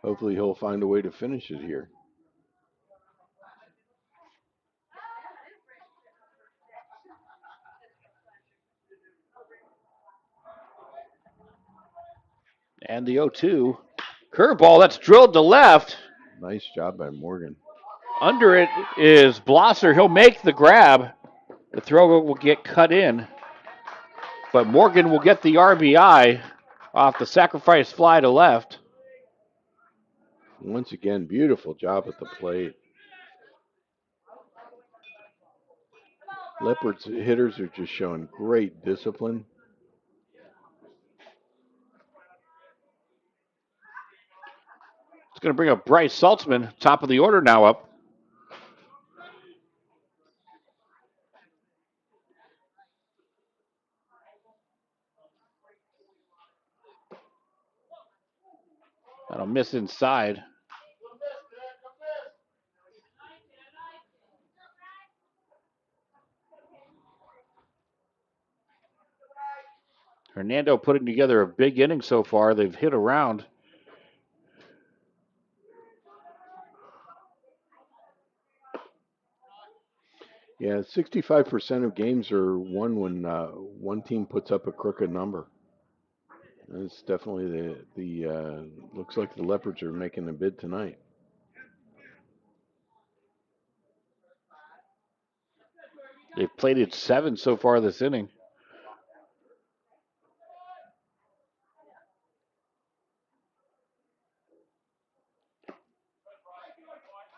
Hopefully he'll find a way to finish it here. And the 0-2. Curveball that's drilled to left. Nice job by Morgan. Under it is Blosser. He'll make the grab. The throw will get cut in. But Morgan will get the RBI off the sacrifice fly to left. Once again, beautiful job at the plate. Leopards hitters are just showing great discipline. It's going to bring up Bryce Saltzman, top of the order now up. That'll miss inside. Hernando putting together a big inning so far. They've hit around. Yeah, 65% of games are won when one team puts up a crooked number. It's definitely the looks like the Leopards are making a bid tonight. They've plated 7 so far this inning.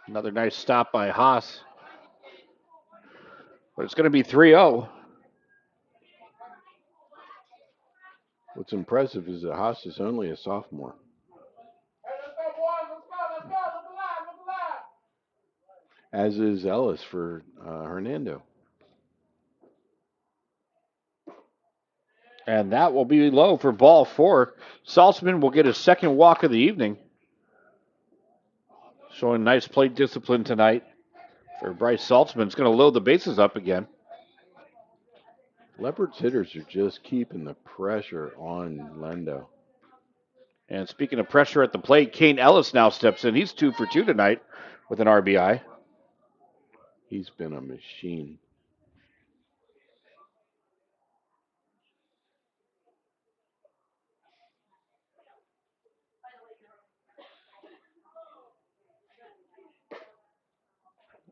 Another nice stop by Haas. But it's going to be 3-0. What's impressive is that Haas is only a sophomore. As is Ellis for Hernando. And that will be low for ball 4. Saltzman will get his second walk of the evening. Showing nice plate discipline tonight for Bryce Saltzman. It's going to load the bases up again. Leopards hitters are just keeping the pressure on Lendo. And speaking of pressure at the plate, Kane Ellis now steps in. He's 2 for 2 tonight with an RBI. He's been a machine.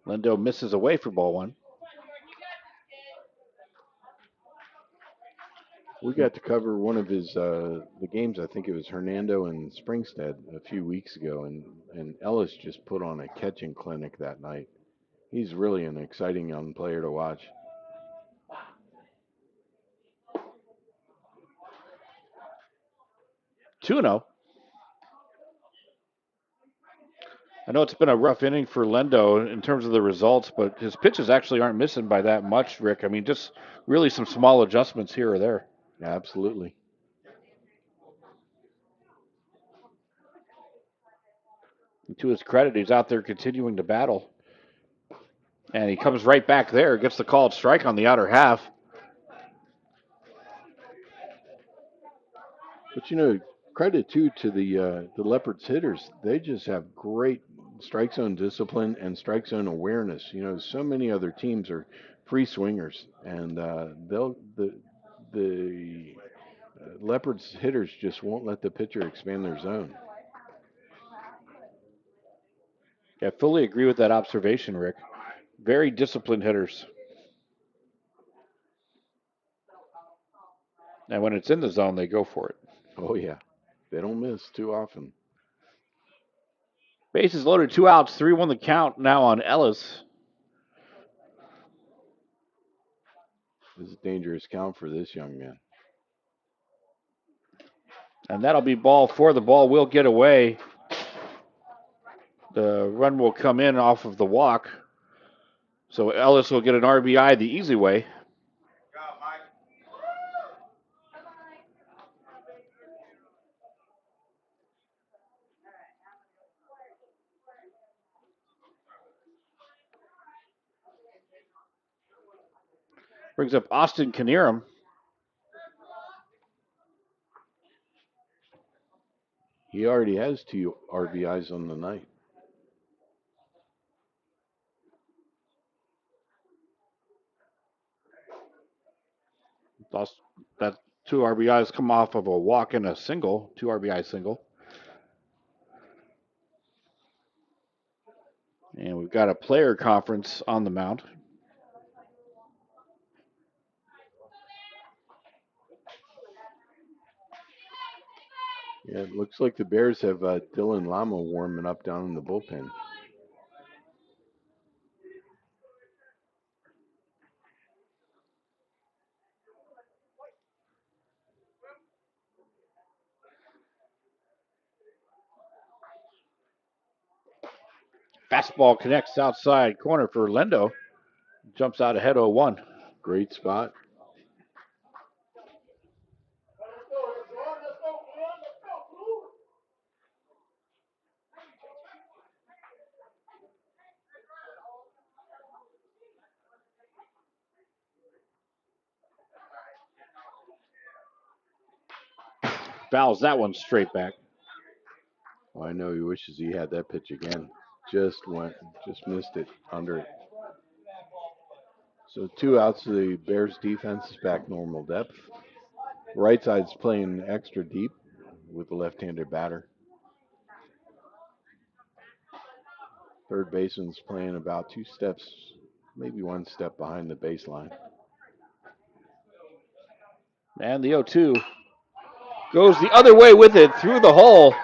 Lendo misses away for ball 1. We got to cover one of his the games. I think it was Hernando and Springstead a few weeks ago, and Ellis just put on a catching clinic that night. He's really an exciting young player to watch. Two 2-0. I know it's been a rough inning for Lendo in terms of the results, but his pitches actually aren't missing by that much, Rick. I mean, just really some small adjustments here or there. Yeah, absolutely. And to his credit, he's out there continuing to battle. And he comes right back there, gets the called strike on the outer half. But you know, credit too to the Leopards hitters. They just have great strike zone discipline and strike zone awareness. You know, so many other teams are free swingers, and the Leopards hitters just won't let the pitcher expand their zone. Yeah, I fully agree with that observation, Rick. Very disciplined hitters. And when it's in the zone, they go for it. Oh yeah, they don't miss too often. Bases loaded, 2 outs, 3-1 the count now on Ellis. This is a dangerous count for this young man. And that'll be ball 4. The ball will get away. The run will come in off of the walk. So Ellis will get an RBI the easy way. Brings up Austin Knierim. He already has 2 RBIs on the night. That 2 RBIs come off of a walk and a single, 2 RBI single. And we've got a player conference on the mound. Yeah, it looks like the Bears have Dylan Lama warming up down in the bullpen. Fastball connects outside corner for Lendo. Jumps out ahead 0-1. Great spot. Fouls that one straight back. Oh, I know he wishes he had that pitch again. Just missed it under it. So 2 outs. The Bears defense is back normal depth. Right side's playing extra deep with the left-handed batter. Third baseman's playing about 2 steps, maybe 1 step behind the baseline. And the 0-2 goes the other way with it through the hole.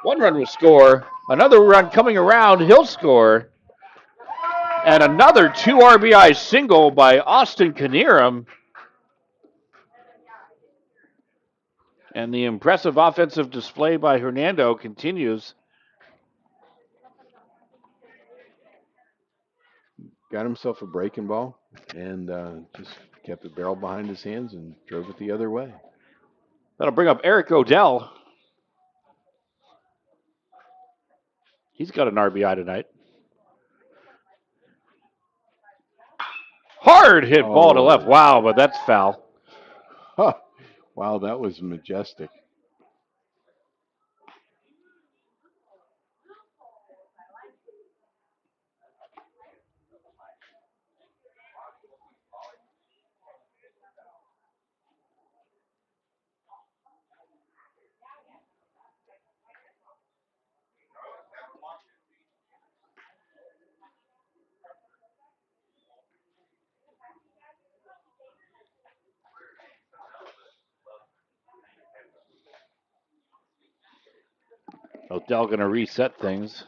1 run will score. Another run coming around. He'll score. And another 2 RBI single by Austin Knierim. And the impressive offensive display by Hernando continues. Got himself a breaking ball and just kept the barrel behind his hands and drove it the other way. That'll bring up Eric Odell. He's got an RBI tonight. Hard hit ball to left. Wow, but that's foul. Huh. Wow, that was majestic. Odell going to reset things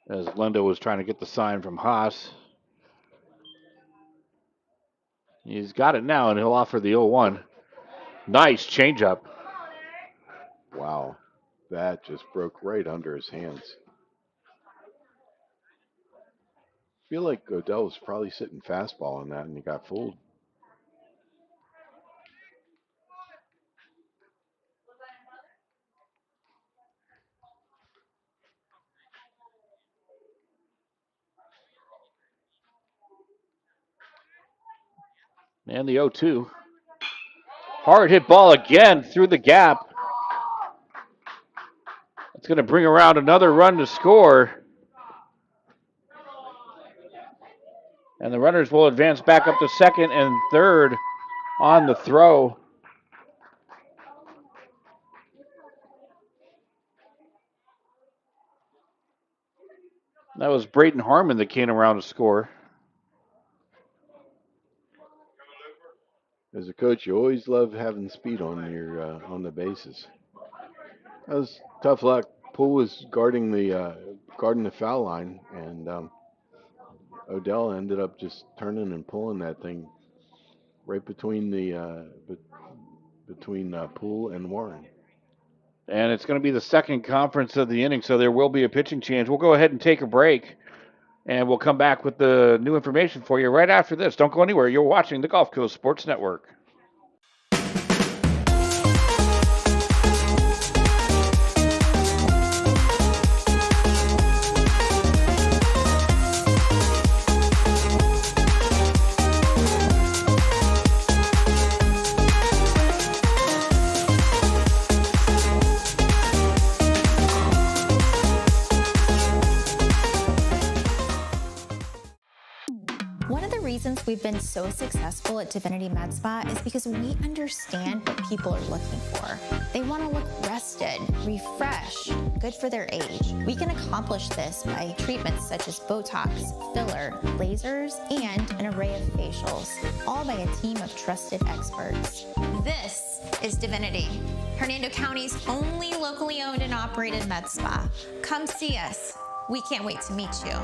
as Lendo was trying to get the sign from Haas. He's got it now, and he'll offer the 0-1. Nice changeup. Wow, that just broke right under his hands. I feel like Odell was probably sitting fastball on that, and he got fooled. And the 0-2. Hard hit ball again through the gap. It's going to bring around another run to score. And the runners will advance back up to second and third on the throw. That was Braden Harmon that came around to score. As a coach, you always love having speed on your on the bases. That was tough luck. Poole was guarding the foul line, and Odell ended up just turning and pulling that thing right between Poole and Warren. And it's going to be the second conference of the inning, so there will be a pitching change. We'll go ahead and take a break, and we'll come back with the new information for you right after this. Don't go anywhere. You're watching the Gulf Coast Sports Network. We've been so successful at Divinity Med Spa is because we understand what people are looking for. They want to look rested, refreshed, good for their age. We can accomplish this by treatments such as Botox, filler, lasers, and an array of facials, all by a team of trusted experts. This is Divinity, Hernando County's only locally owned and operated med spa. Come see us. We can't wait to meet you.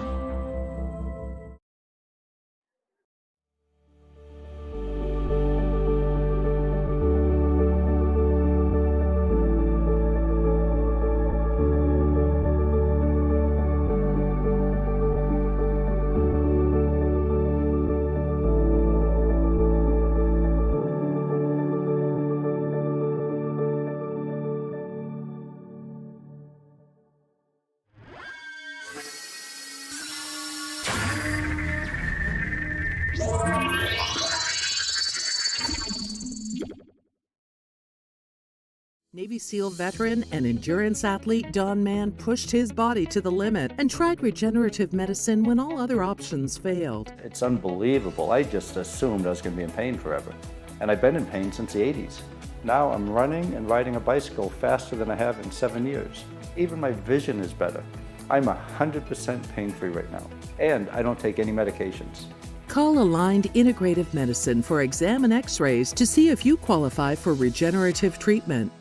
Navy SEAL veteran and endurance athlete Don Mann pushed his body to the limit and tried regenerative medicine when all other options failed. It's unbelievable. I just assumed I was going to be in pain forever. And I've been in pain since the 80s. Now I'm running and riding a bicycle faster than I have in 7 years. Even my vision is better. I'm 100% pain-free right now. And I don't take any medications. Call Aligned Integrative Medicine for exam and x-rays to see if you qualify for regenerative treatment.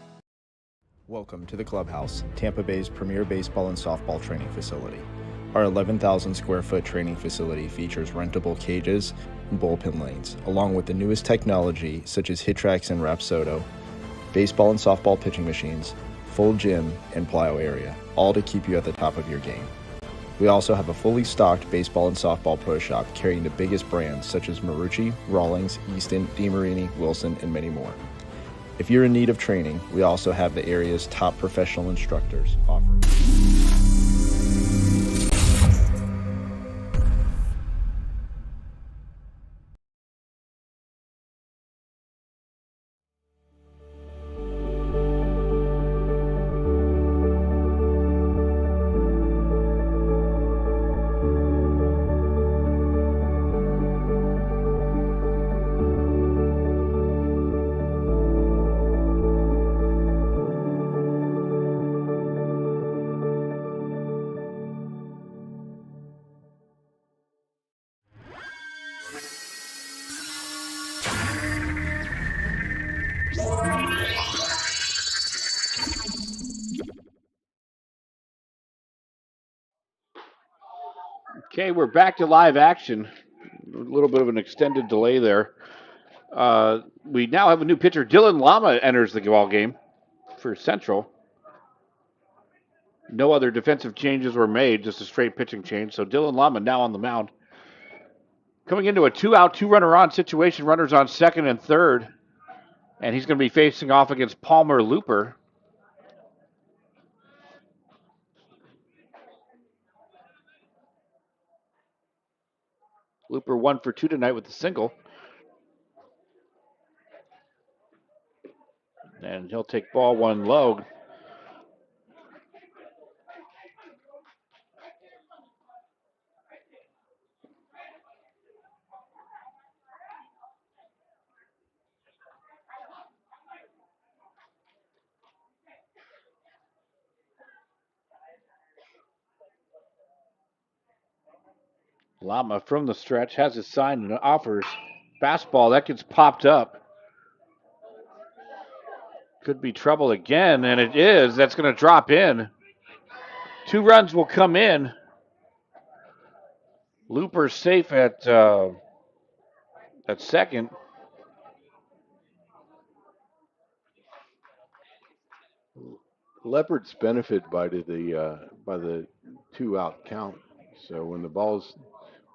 Welcome to the Clubhouse, Tampa Bay's premier baseball and softball training facility. Our 11,000 square foot training facility features rentable cages and bullpen lanes, along with the newest technology such as HitTrax and Rapsodo, baseball and softball pitching machines, full gym, and plyo area, all to keep you at the top of your game. We also have a fully stocked baseball and softball pro shop carrying the biggest brands such as Marucci, Rawlings, Easton, DeMarini, Wilson, and many more. If you're in need of training, we also have the area's top professional instructors offering. Okay, we're back to live action. A little bit of an extended delay there. We now have a new pitcher. Dylan Lama enters the ball game for Central. No other defensive changes were made, just a straight pitching change. So Dylan Lama now on the mound. Coming into a 2-out, 2-runner-on situation, runners on second and third. And he's going to be facing off against Palmer Looper. Looper 1 for 2 tonight with a single. And he'll take ball one low. Lama from the stretch has his sign and offers fastball. That gets popped up. Could be trouble again, and it is. That's going to drop in. 2 runs will come in. Looper safe at second. Leopards benefit by the 2-out count. So when the balls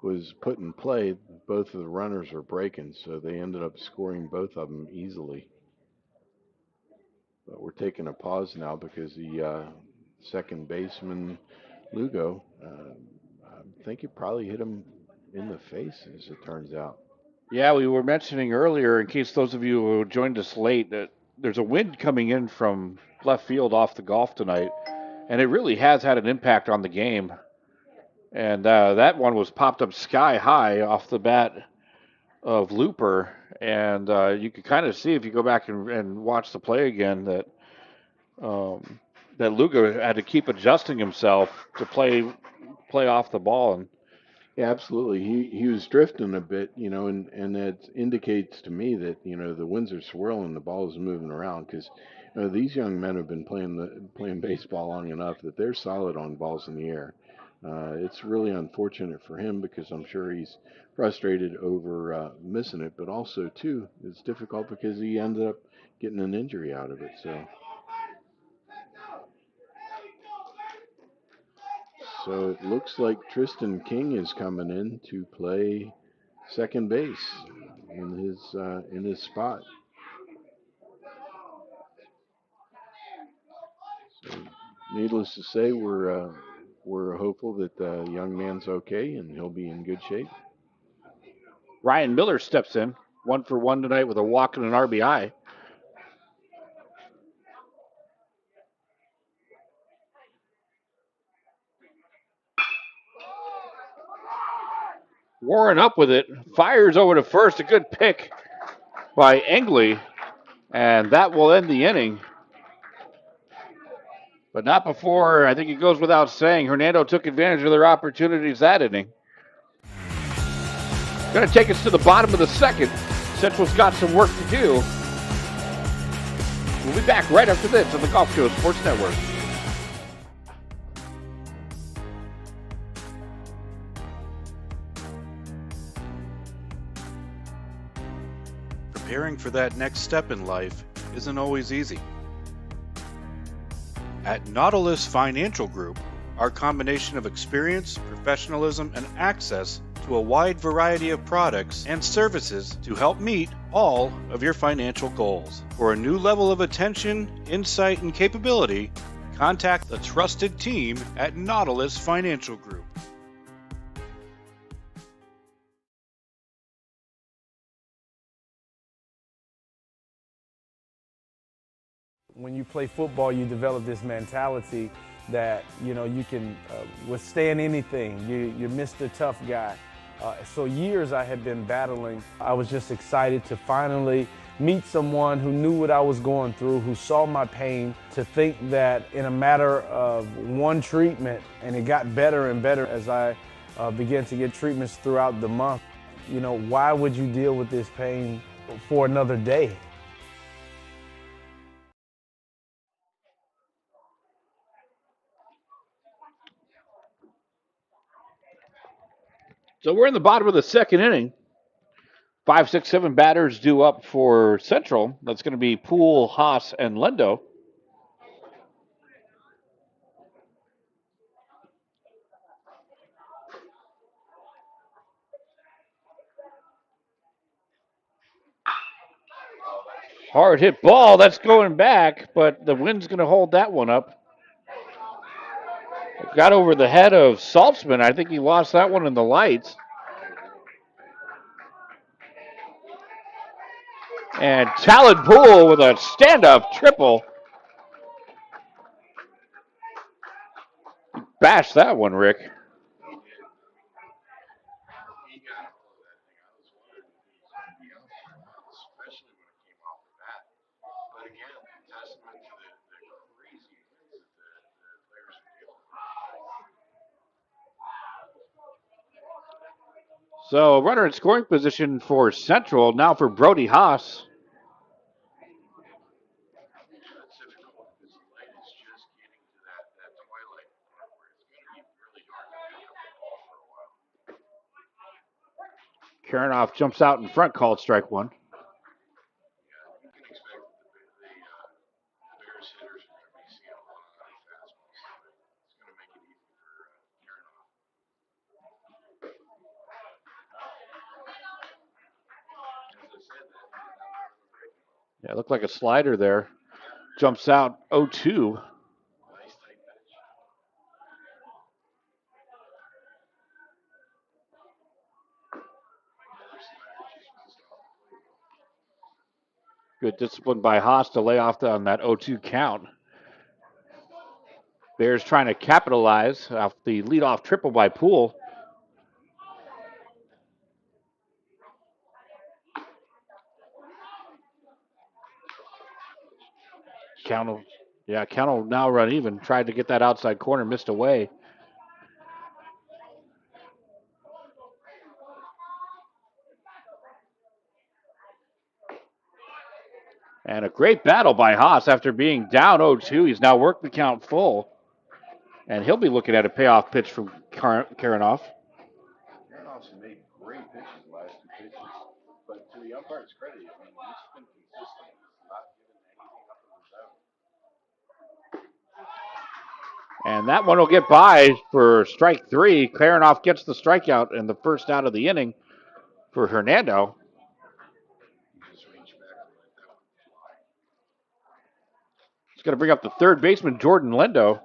was put in play, both of the runners were breaking, so they ended up scoring both of them easily. But we're taking a pause now because the second baseman, Lugo, I think he probably hit him in the face, as it turns out. Yeah, we were mentioning earlier, in case those of you who joined us late, that there's a wind coming in from left field off the golf tonight, and it really has had an impact on the game. And that one was popped up sky high off the bat of Looper, and you could kind of see if you go back and watch the play again that Lugo had to keep adjusting himself to play off the ball. And yeah, absolutely. He was drifting a bit, and that indicates to me that, the winds are swirling, the ball is moving around because these young men have been playing baseball long enough that they're solid on balls in the air. It's really unfortunate for him because I'm sure he's frustrated over missing it, but also, too, it's difficult because he ended up getting an injury out of it. So it looks like Tristan King is coming in to play second base in his spot. So needless to say, we're hopeful that the young man's okay and he'll be in good shape. Ryan Miller steps in, 1 for 1 tonight with a walk and an RBI. Warren up with it, fires over to first, a good pick by Engley, and that will end the inning. But not before, I think it goes without saying, Hernando took advantage of their opportunities that inning. Going to take us to the bottom of the second. Central's got some work to do. We'll be back right after this on the Golf Coast Sports Network. Preparing for that next step in life isn't always easy. At Nautilus Financial Group, our combination of experience, professionalism, and access to a wide variety of products and services to help meet all of your financial goals. For a new level of attention, insight, and capability, contact the trusted team at Nautilus Financial Group. When you play football, you develop this mentality that, you can withstand anything. You're Mr. Tough Guy. So years I had been battling. I was just excited to finally meet someone who knew what I was going through, who saw my pain, to think that in a matter of one treatment, and it got better and better as I began to get treatments throughout the month. Why would you deal with this pain for another day? So we're in the bottom of the second inning. 5, 6, 7 batters due up for Central. That's going to be Poole, Haas, and Lendo. Hard hit ball. That's going back, but the wind's going to hold that one up. It got over the head of Saltzman. I think he lost that one in the lights. And Talon Poole with a stand-up triple. Bashed that one, Rick. So runner in scoring position for Central, now for Brody Haas. Karanoff jumps out in front, called strike one. Yeah, it looked like a slider there. Jumps out 0-2. Good discipline by Haas to lay off on that 0-2 count. Bears trying to capitalize off the leadoff triple by Poole. Count will now run even. Tried to get that outside corner, missed away. And a great battle by Haas after being down 0-2. He's now worked the count full. And he'll be looking at a payoff pitch from Karanoff. Karanoff's made great pitches the last two pitches. But to the umpire's credit, he's been consistent. He's not given anything up in the zone. And that one will get by for strike three. Karanoff gets the strikeout and the first out of the inning for Hernando. He's going to bring up the third baseman, Jordan Lendo.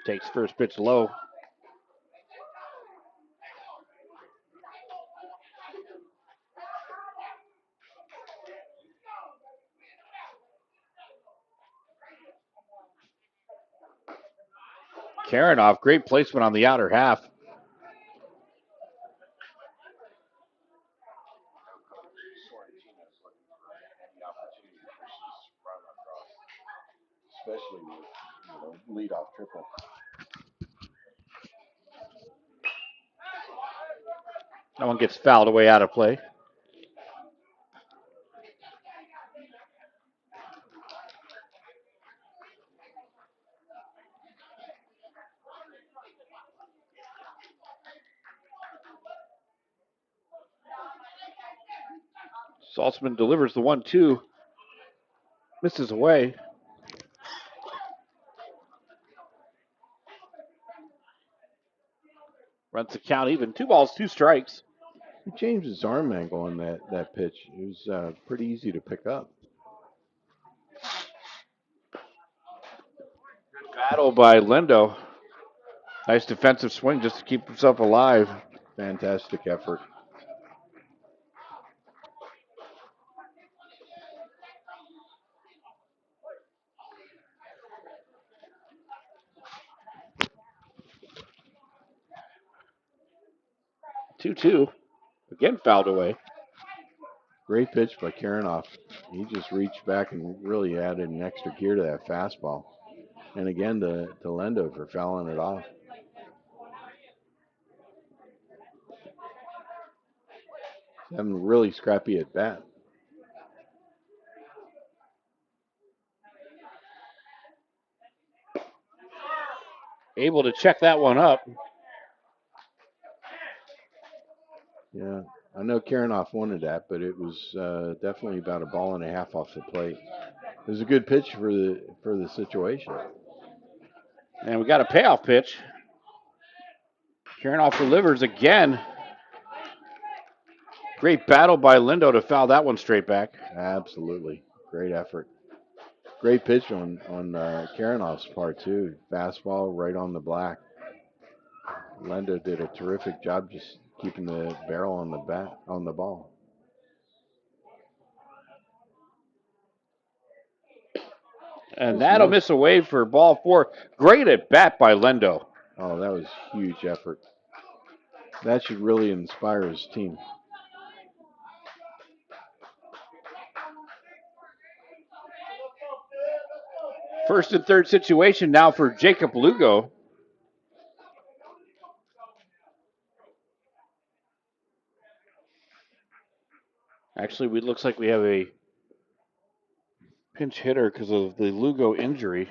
Takes first pitch low. Karanoff, great placement on the outer half. Especially with leadoff triple. That one gets fouled away out of play. Saltzman delivers the 1-2. Misses away. Runs the count even. 2 balls, 2 strikes. He changed his arm angle on that pitch. It was pretty easy to pick up. Battle by Lindo. Nice defensive swing just to keep himself alive. Fantastic effort. Two. Again fouled away. Great pitch by Karanoff. He just reached back and really added an extra gear to that fastball. And again to Lendo for fouling it off. He's having a really scrappy at bat. Able to check that one up. Yeah, I know Karanoff wanted that, but it was definitely about a ball and a half off the plate. It was a good pitch for the situation. And we got a payoff pitch. Karanoff delivers again. Great battle by Lindo to foul that one straight back. Absolutely. Great effort. Great pitch on Karanoff's part, too. Fastball right on the black. Lendo did a terrific job just keeping the barrel on the ball. And that'll miss away for ball 4. Great at bat by Lendo. Oh, that was huge effort. That should really inspire his team. First and third situation now for Jacob Lugo. Actually, it looks like we have a pinch hitter because of the Lugo injury.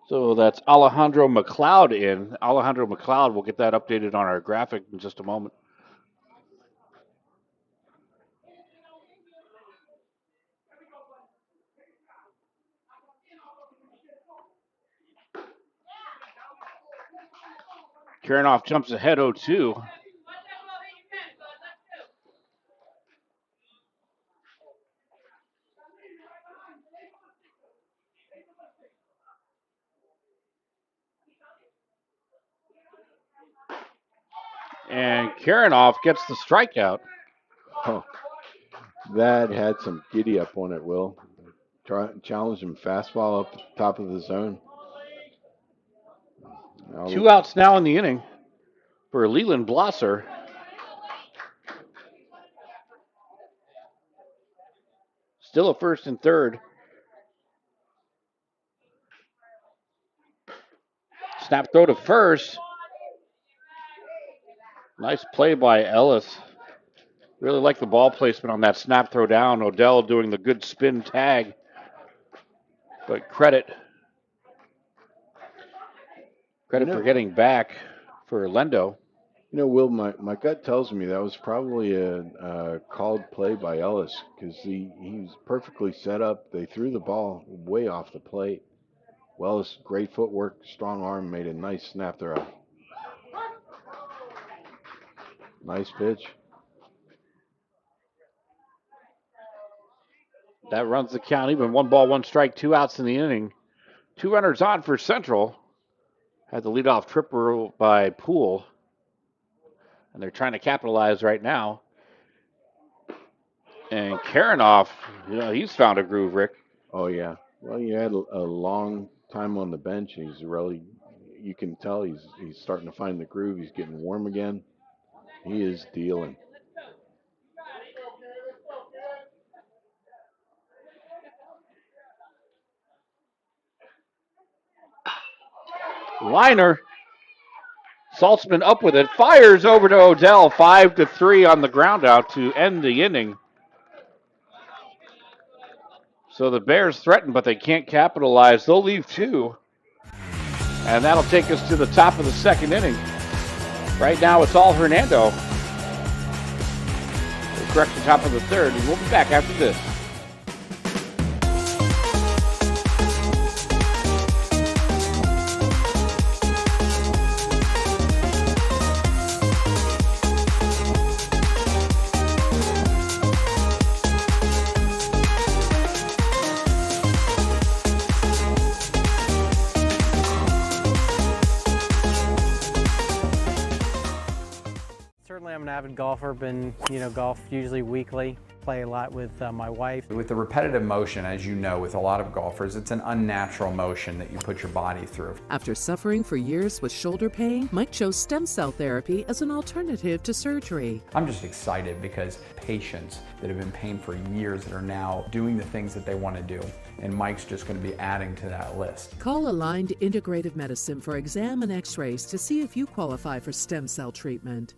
So that's Alejandro McLeod in. Alejandro McLeod, we'll get that updated on our graphic in just a moment. Karanoff jumps ahead 0-2. And Karanoff gets the strikeout. Oh, that had some giddy up on it, Will. Challenged him fastball up top of the zone. 2 outs now in the inning for Leland Blosser. Still a first and third. Snap throw to first. Nice play by Ellis. Really like the ball placement on that snap throw down. Odell doing the good spin tag. But credit for getting back for Lendo. You know, Will, my gut tells me that was probably a called play by Ellis because he was perfectly set up. They threw the ball way off the plate. Ellis, great footwork, strong arm, made a nice snap throw. Nice pitch. That runs the count even. 1 ball, 1 strike, 2 outs in the inning. 2 runners on for Central. Had the leadoff triple by Poole. And they're trying to capitalize right now. And Karanoff, he's found a groove, Rick. Oh, yeah. Well, he had a long time on the bench. He's really, you can tell he's starting to find the groove. He's getting warm again. He is dealing. Liner. Saltzman up with it. Fires over to Odell. 5-3 on the ground out to end the inning. So the Bears threaten, but they can't capitalize. They'll leave 2. And that'll take us to the top of the second inning. Right now it's all Hernando. We'll correct the top of the third, and we'll be back after this. Certainly I'm an avid golfer, been, golf usually weekly, play a lot with my wife. With the repetitive motion, as you know, with a lot of golfers, it's an unnatural motion that you put your body through. After suffering for years with shoulder pain, Mike chose stem cell therapy as an alternative to surgery. I'm just excited because patients that have been in pain for years that are now doing the things that they want to do, and Mike's just going to be adding to that list. Call Aligned Integrative Medicine for exam and x-rays to see if you qualify for stem cell treatment.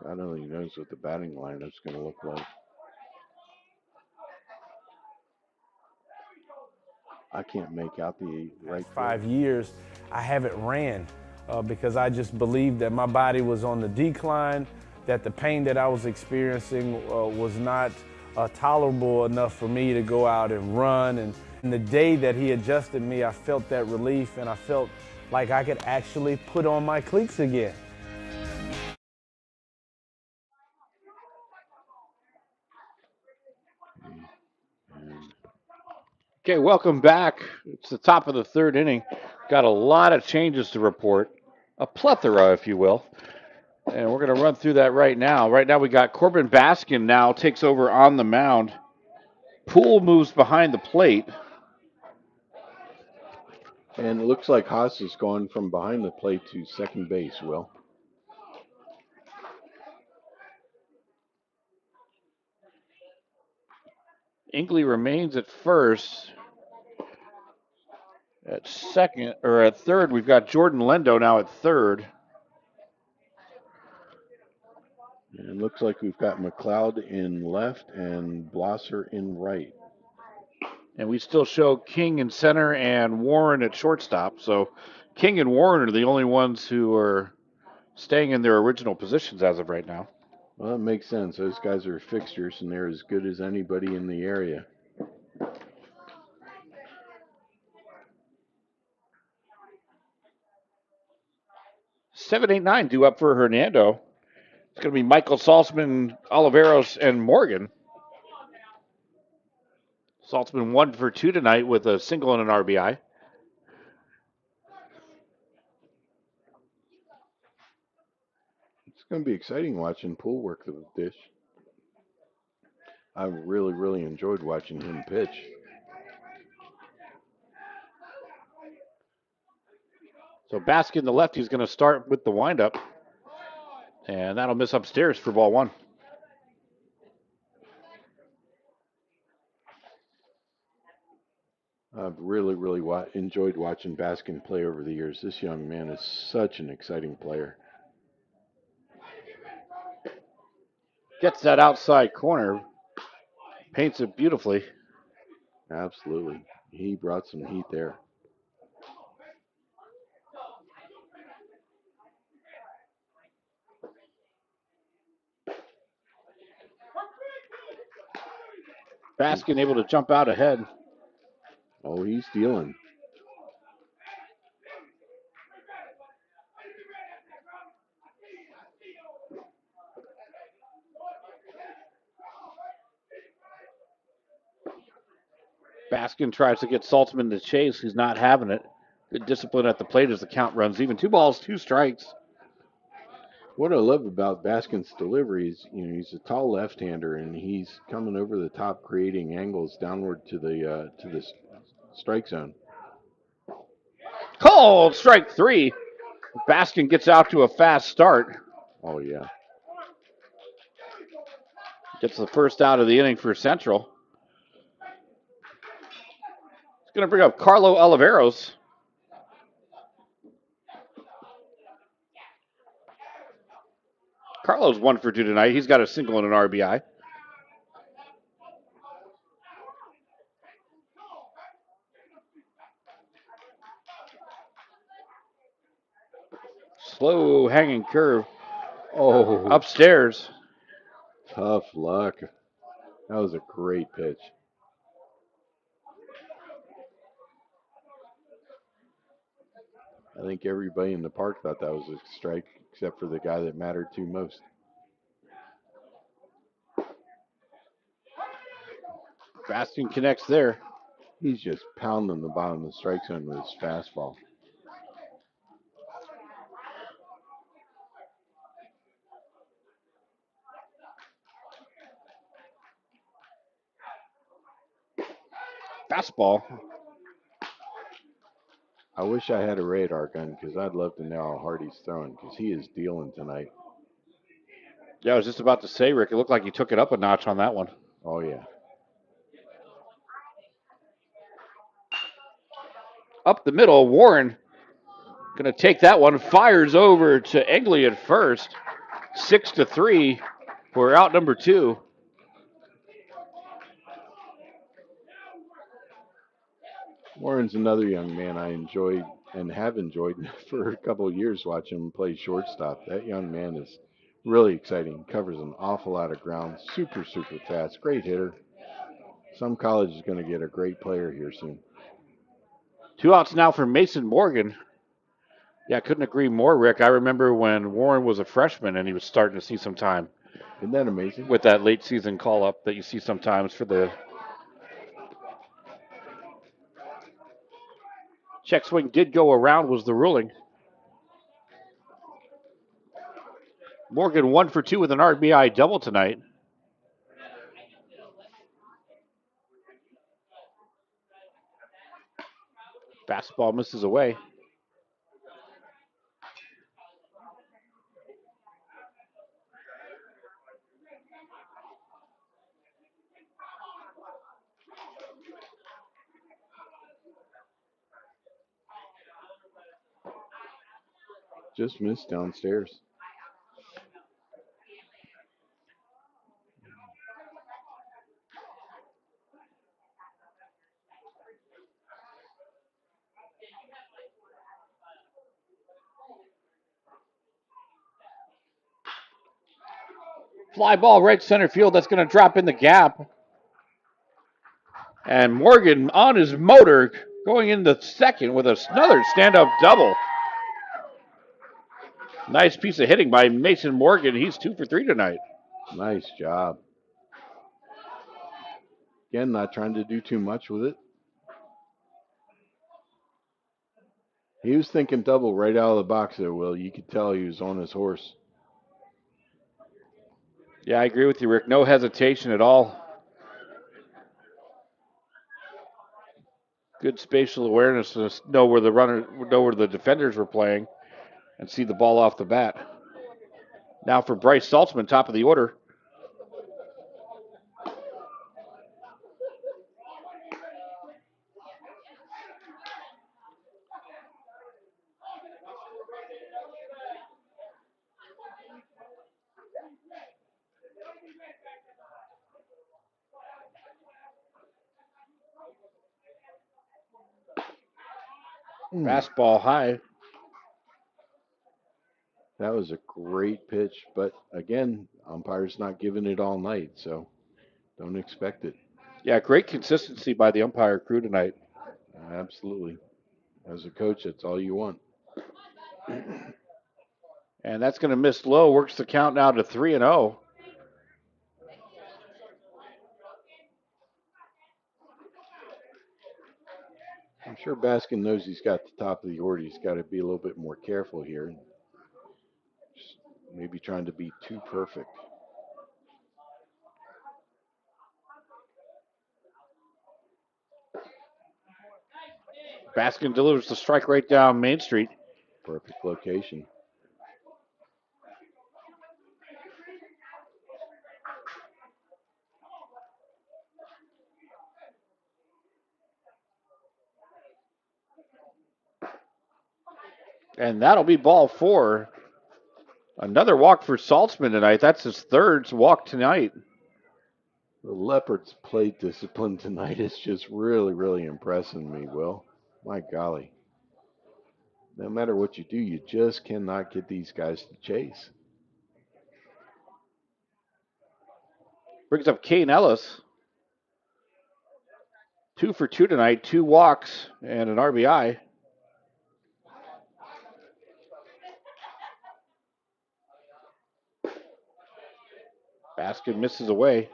God only knows what the batting lineup's going to look like. I can't make out the right. 5 years, I haven't ran because I just believed that my body was on the decline, that the pain that I was experiencing was not tolerable enough for me to go out and run. And the day that he adjusted me, I felt that relief, and I felt like I could actually put on my cleats again. Okay, welcome back. It's the top of the third inning. Got a lot of changes to report, a plethora, if you will. And we're going to run through that right now. Right now we got Corbin Baskin now takes over on the mound. Poole moves behind the plate. And it looks like Haas has gone from behind the plate to second base, Will. Ingley remains at first. At second, or at third, we've got Jordan Lendo now at third. And it looks like we've got McLeod in left and Blosser in right. And we still show King in center and Warren at shortstop. So King and Warren are the only ones who are staying in their original positions as of right now. Well, it makes sense. Those guys are fixtures, and they're as good as anybody in the area. Seven, 8, 9 due up for Hernando. It's going to be Michael Saltzman, Oliveros, and Morgan. Saltzman 1 for 2 tonight with a single and an RBI. It's going to be exciting watching Poole work the dish. I really enjoyed watching him pitch. So Baskin, the lefty, is going to start with the windup. And that'll miss upstairs for ball one. I've really enjoyed watching Baskin play over the years. This young man is such an exciting player. Gets that outside corner. Paints it beautifully. Absolutely. He brought some heat there. Baskin able to jump out ahead. Oh, he's dealing. Baskin tries to get Saltzman to chase. He's not having it. Good discipline at the plate as the count runs even. 2 balls, 2 strikes. What I love about Baskin's delivery is, he's a tall left-hander and he's coming over the top, creating angles downward to the strike zone. Called strike 3. Baskin gets out to a fast start. Oh yeah. Gets the first out of the inning for Central. It's going to bring up Carlo Oliveros. Carlo's 1 for 2 tonight. He's got a single and an RBI. Slow hanging curve. Oh, Upstairs. tough luck. That was a great pitch. I think everybody in the park thought that was a strike, except for the guy that mattered to most. Baskin connects there. He's just pounding the bottom of the strike zone with his fastball. Fastball. I wish I had a radar gun because I'd love to know how hard he's throwing because he is dealing tonight. Yeah, I was just about to say, Rick, it looked like he took it up a notch on that one. Oh, yeah. Up the middle, Warren going to take that one. Fires over to Egley at first. 6-3 for out number 2. Warren's another young man I enjoyed and have enjoyed for a couple of years watching him play shortstop. That young man is really exciting. Covers an awful lot of ground. Super, super fast. Great hitter. Some college is going to get a great player here soon. 2 outs now for Mason Morgan. Yeah, I couldn't agree more, Rick. I remember when Warren was a freshman and he was starting to see some time. Isn't that amazing? With that late season call up that you see sometimes for the check swing did go around was the ruling. Morgan 1 for 2 with an RBI double tonight. Fastball misses away. Just missed downstairs. Fly ball right center field. That's going to drop in the gap. And Morgan on his motor going into second with another stand-up double. Nice piece of hitting by Mason Morgan. He's 2 for 3 tonight. Nice job. Again, not trying to do too much with it. He was thinking double right out of the box there, Will. You could tell he was on his horse. Yeah, I agree with you, Rick. No hesitation at all. Good spatial awareness to know where the defenders were playing and see the ball off the bat. Now for Bryce Saltzman, top of the order. Fastball high. That was a great pitch, but again, umpire's not giving it all night, so don't expect it. Yeah, great consistency by the umpire crew tonight. Absolutely. As a coach, that's all you want. And that's going to miss low. Works the count now to 3-0. I'm sure Baskin knows he's got the top of the order. He's got to be a little bit more careful here. Just maybe trying to be too perfect. Baskin delivers the strike right down Main Street. Perfect location. And that'll be ball 4. Another walk for Saltzman tonight. That's his third walk tonight. The Leopards' plate discipline tonight is just really, really impressing me, Will. My golly. No matter what you do, you just cannot get these guys to chase. Brings up Kane Ellis. 2 for 2 tonight, 2 walks and an RBI. Baskin misses away.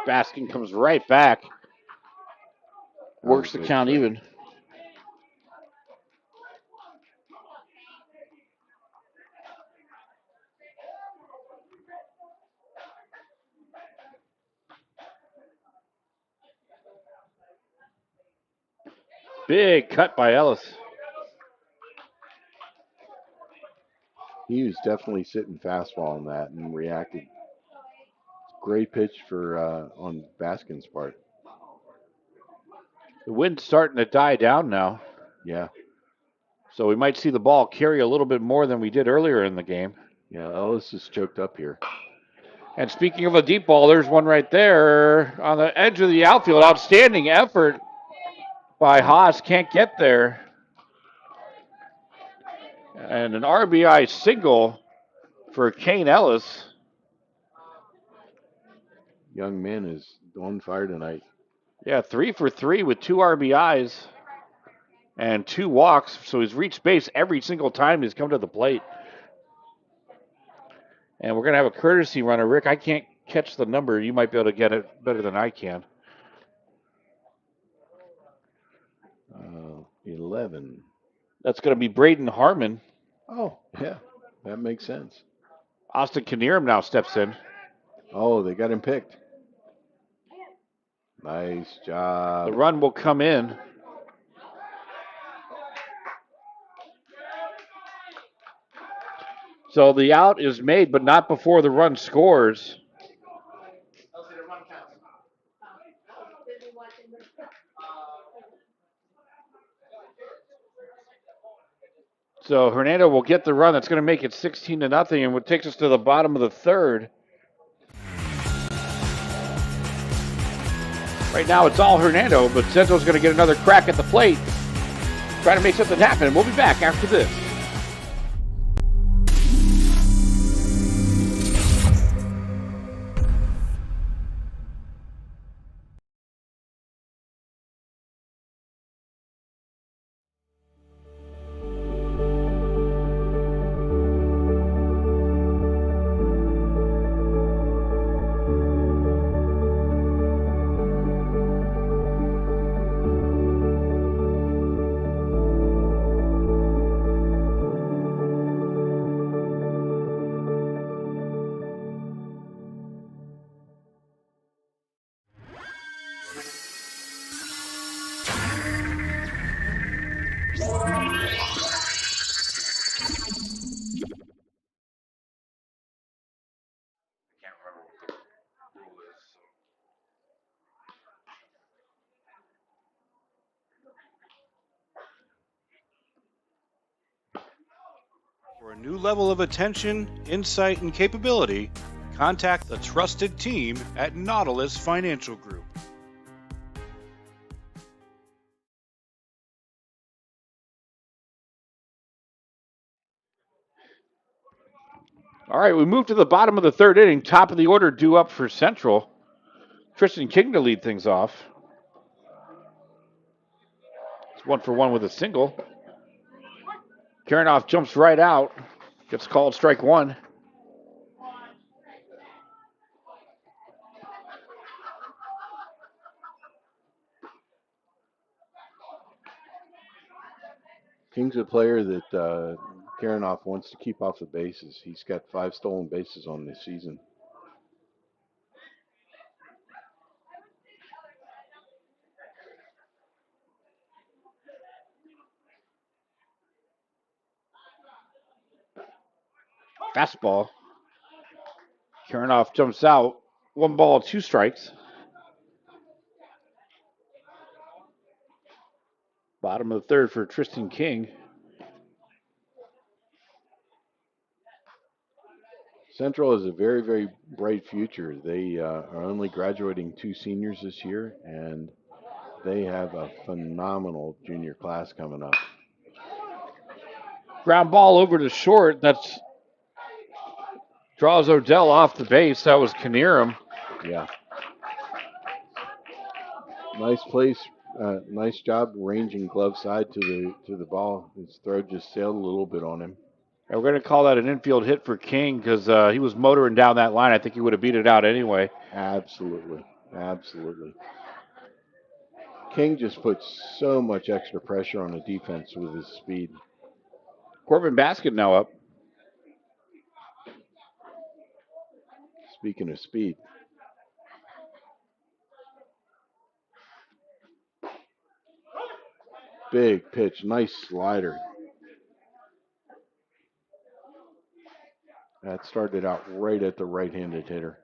Baskin comes right back. Works the count even. Big cut by Ellis. He was definitely sitting fastball on that and reacted. Great pitch for on Baskin's part. The wind's starting to die down now. Yeah. So we might see the ball carry a little bit more than we did earlier in the game. Yeah, Ellis is choked up here. And speaking of a deep ball, there's one right there on the edge of the outfield. Outstanding effort by Haas. Can't get there. And an RBI single for Kane Ellis. Young man is on fire tonight. Yeah, 3 for 3 with 2 RBIs and 2 walks. So he's reached base every single time he's come to the plate. And we're going to have a courtesy runner. Rick, I can't catch the number. You might be able to get it better than I can. 11. That's going to be Braden Harmon. Oh, yeah. That makes sense. Austin Knierim now steps in. Oh, they got him picked. Nice job. The run will come in. So the out is made, but not before the run scores. So Hernando will get the run. That's going to make it 16-0, and what takes us to the bottom of the third. Right now it's all Hernando, but Centro's going to get another crack at the plate, trying to make something happen. We'll be back after this. For a new level of attention, insight, and capability, contact the trusted team at Nautilus Financial Group. All right, we move to the bottom of the third inning. Top of the order due up for Central. Tristan King to lead things off. 1 for 1 with a single. Karanoff jumps right out. Gets called strike 1. King's a player that Karanoff wants to keep off the bases. He's got 5 stolen bases on this season. Fastball. Karanoff jumps out. 1 ball, 2 strikes. Bottom of the third for Tristan King. Central has a very, very bright future. They are only graduating 2 seniors this year, and they have a phenomenal junior class coming up. Ground ball over to short. That's draws Odell off the base. That was Knierim. Yeah. Nice place. Nice job ranging glove side to the ball. His throw just sailed a little bit on him. And we're going to call that an infield hit for King because he was motoring down that line. I think he would have beat it out anyway. Absolutely. Absolutely. King just puts so much extra pressure on the defense with his speed. Corbin Basket now up. Speaking of speed. Big pitch. Nice slider. That started out right at the right-handed hitter.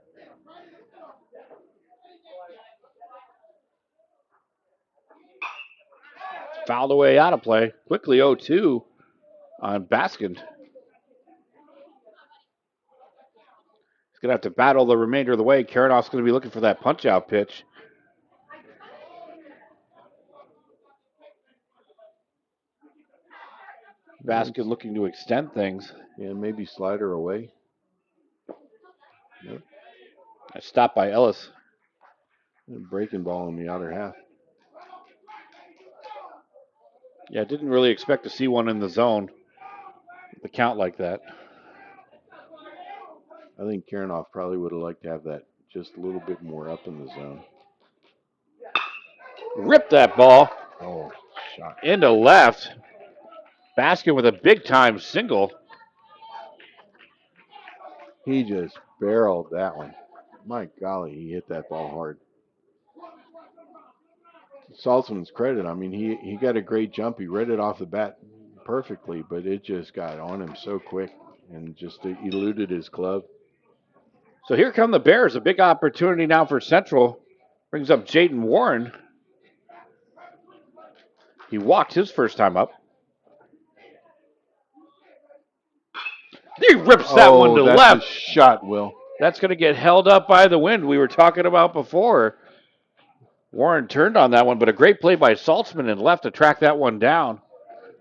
Fouled away out of play. Quickly 0-2 on Baskin. He's going to have to battle the remainder of the way. Karanoff's going to be looking for that punch-out pitch. Baskin looking to extend things. Yeah, maybe slider away. Yep. A stop by Ellis. Breaking ball in the outer half. Yeah, didn't really expect to see one in the zone. The count like that. I think Karanoff probably would have liked to have that just a little bit more up in the zone. Ripped that ball. Oh, shot. Into left. Baskin with a big-time single. He just barreled that one. My golly, he hit that ball hard. Saltzman's credit, I mean, he got a great jump. He read it off the bat perfectly, but it just got on him so quick and just eluded his glove. So here come the Bears. A big opportunity now for Central. Brings up Jaden Warren. He walked his first time up. He rips that one to that's left. A shot, Will. That's going to get held up by the wind we were talking about before. Warren turned on that one, but a great play by Saltzman and left to track that one down.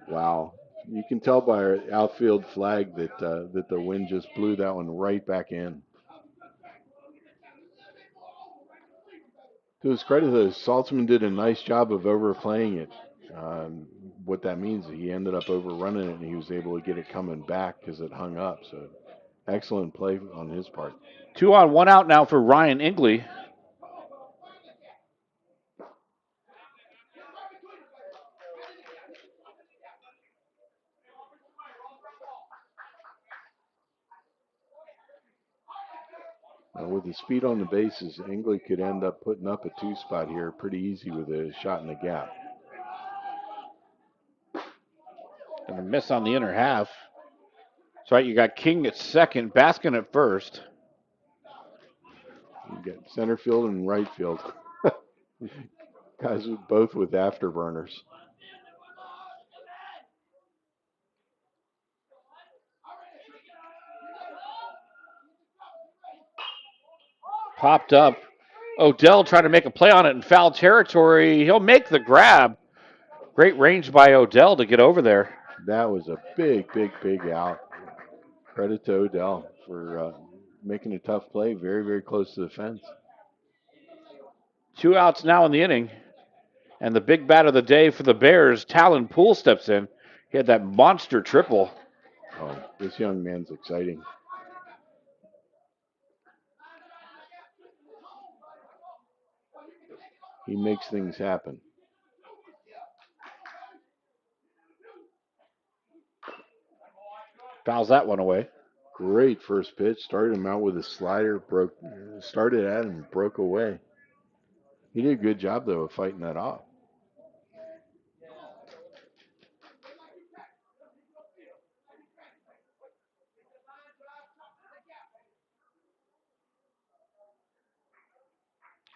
Wow. You can tell by our outfield flag that that the wind just blew that one right back in. To his credit, though, Saltzman did a nice job of overplaying it. What that means is he ended up overrunning it, and he was able to get it coming back because it hung up. So excellent play on his part. 2 on, 1 out now for Ryan Ingley. With the speed on the bases, Ingley could end up putting up a 2 spot here pretty easy with a shot in the gap. And a miss on the inner half. That's right, you got King at second, Baskin at first. You got center field and right field. Guys both with afterburners. Popped up. Odell trying to make a play on it in foul territory. He'll make the grab. Great range by Odell to get over there. That was a big out. Credit to Odell for making a tough play, very, very close to the fence. 2 outs now in the inning. And the big bat of the day for the Bears, Talon Poole steps in. He had that monster triple. Oh, this young man's exciting. He makes things happen. Fouls that one away. Great first pitch. Started him out with a slider. Started at him, broke away. He did a good job, though, of fighting that off.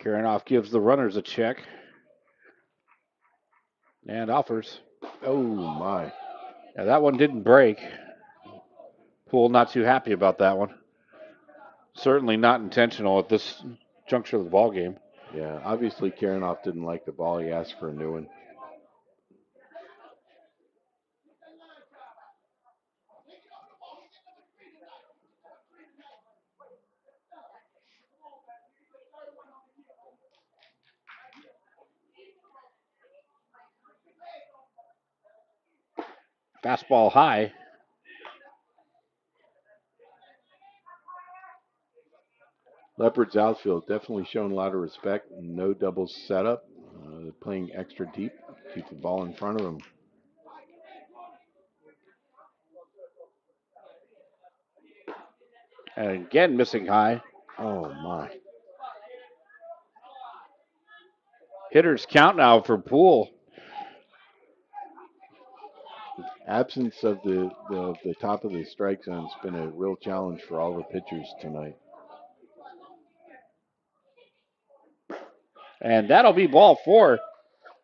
Karanoff gives the runners a check. And offers. Oh, my. Yeah, that one didn't break. Poole not too happy about that one. Certainly not intentional at this juncture of the ball game. Yeah, obviously Karanoff didn't like the ball. He asked for a new one. Fastball high. Leopards outfield definitely showing a lot of respect. No double setup. Playing extra deep. Keep the ball in front of them. And again, missing high. Oh, my. Hitters count now for Poole. Absence of the top of the strike zone has been a real challenge for all the pitchers tonight. And that'll be ball 4.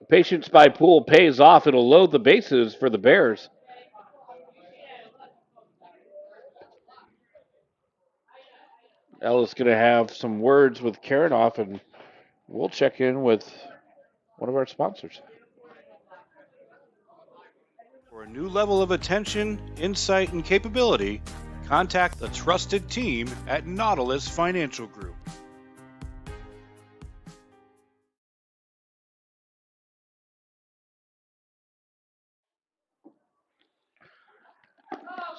The patience by Poole pays off. It'll load the bases for the Bears. Ella's going to have some words with Karanoff, and we'll check in with one of our sponsors. For a new level of attention, insight, and capability, contact the trusted team at Nautilus Financial Group.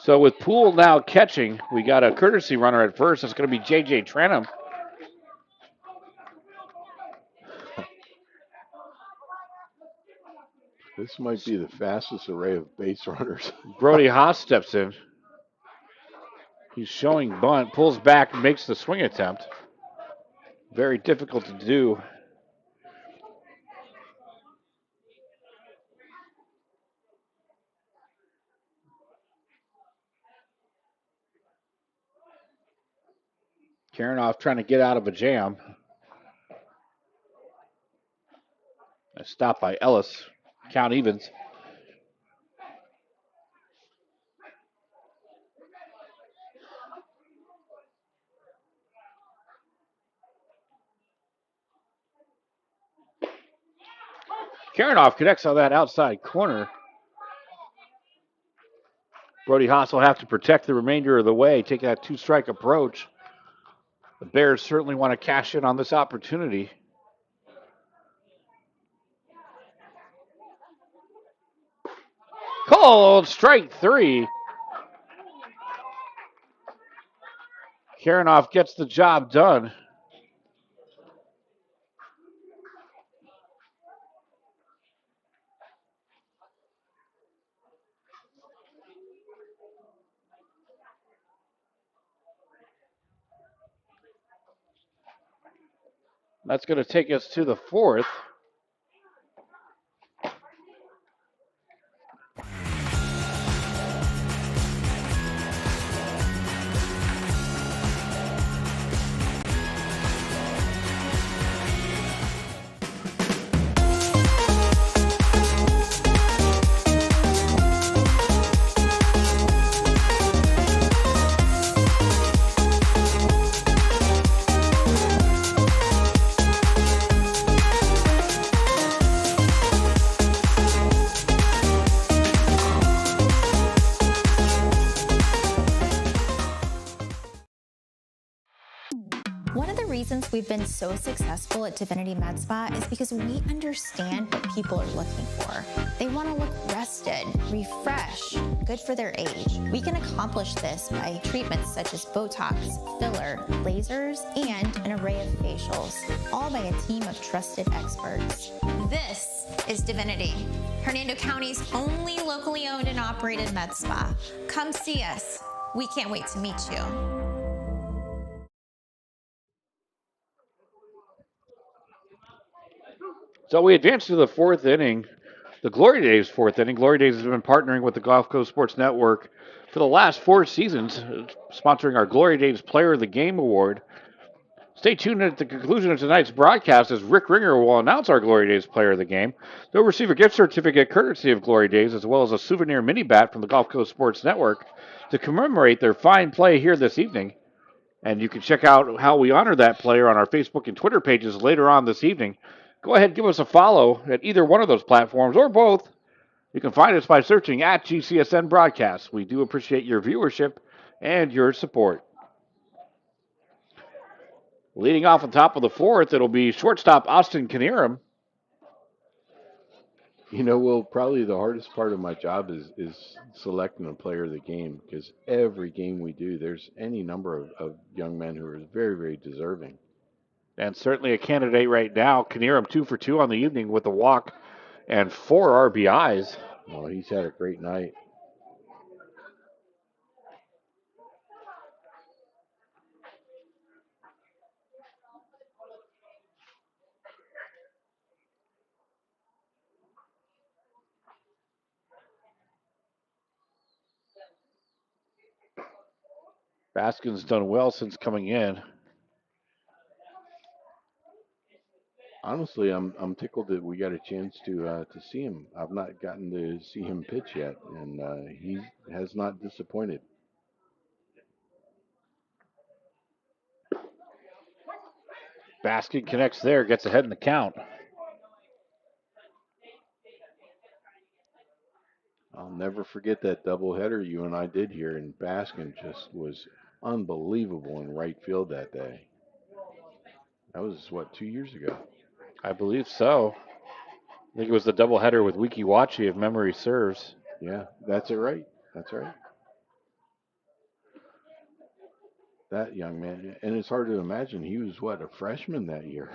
So with Poole now catching, we got a courtesy runner at first. It's going to be J.J. Tranum. This might be the fastest array of base runners. Brody Haas steps in. He's showing bunt, pulls back, makes the swing attempt. Very difficult to do. Karanoff trying to get out of a jam. A stop by Ellis. Count evens. Karanoff connects on that outside corner. Brody Haas will have to protect the remainder of the way, take that 2-strike approach. The Bears certainly want to cash in on this opportunity. Called strike 3. Karanoff gets the job done. That's going to take us to the 4th. we've been so successful at Divinity Med Spa is because we understand what people are looking for. They want to look rested, refreshed, good for their age. We can accomplish this by treatments such as Botox, filler, lasers, and an array of facials, all by a team of trusted experts. This is Divinity, Hernando County's only locally owned and operated med spa. Come see us. We can't wait to meet you. So we advance to the fourth inning, the Glory Days fourth inning. Glory Days has been partnering with the Gulf Coast Sports Network for the last 4 seasons, sponsoring our Glory Days Player of the Game Award. Stay tuned at the conclusion of tonight's broadcast as Rick Ringer will announce our Glory Days Player of the Game. They'll receive a gift certificate courtesy of Glory Days, as well as a souvenir mini bat from the Gulf Coast Sports Network to commemorate their fine play here this evening. And you can check out how we honor that player on our Facebook and Twitter pages later on this evening. Go ahead and give us a follow at either one of those platforms or both. You can find us by searching at GCSN Broadcast. We do appreciate your viewership and your support. Leading off on top of the fourth, it'll be shortstop Austin Knierim. You know, Will, probably the hardest part of my job is selecting a player of the game, because every game we do, there's any number of young men who are very, very deserving. And certainly a candidate right now. Knierim 2 for 2 on the evening with a walk and 4 RBIs. Oh, he's had a great night. Baskin's done well since coming in. Honestly, I'm tickled that we got a chance to see him. I've not gotten to see him pitch yet, and he has not disappointed. Baskin connects there, gets ahead in the count. I'll never forget that doubleheader you and I did here, and Baskin just was unbelievable in right field that day. That was, what, 2 years ago? I believe so. I think it was the doubleheader with Wikiwachi, if memory serves. Yeah, that's it right. That's right. That young man, and it's hard to imagine he was, what, a freshman that year?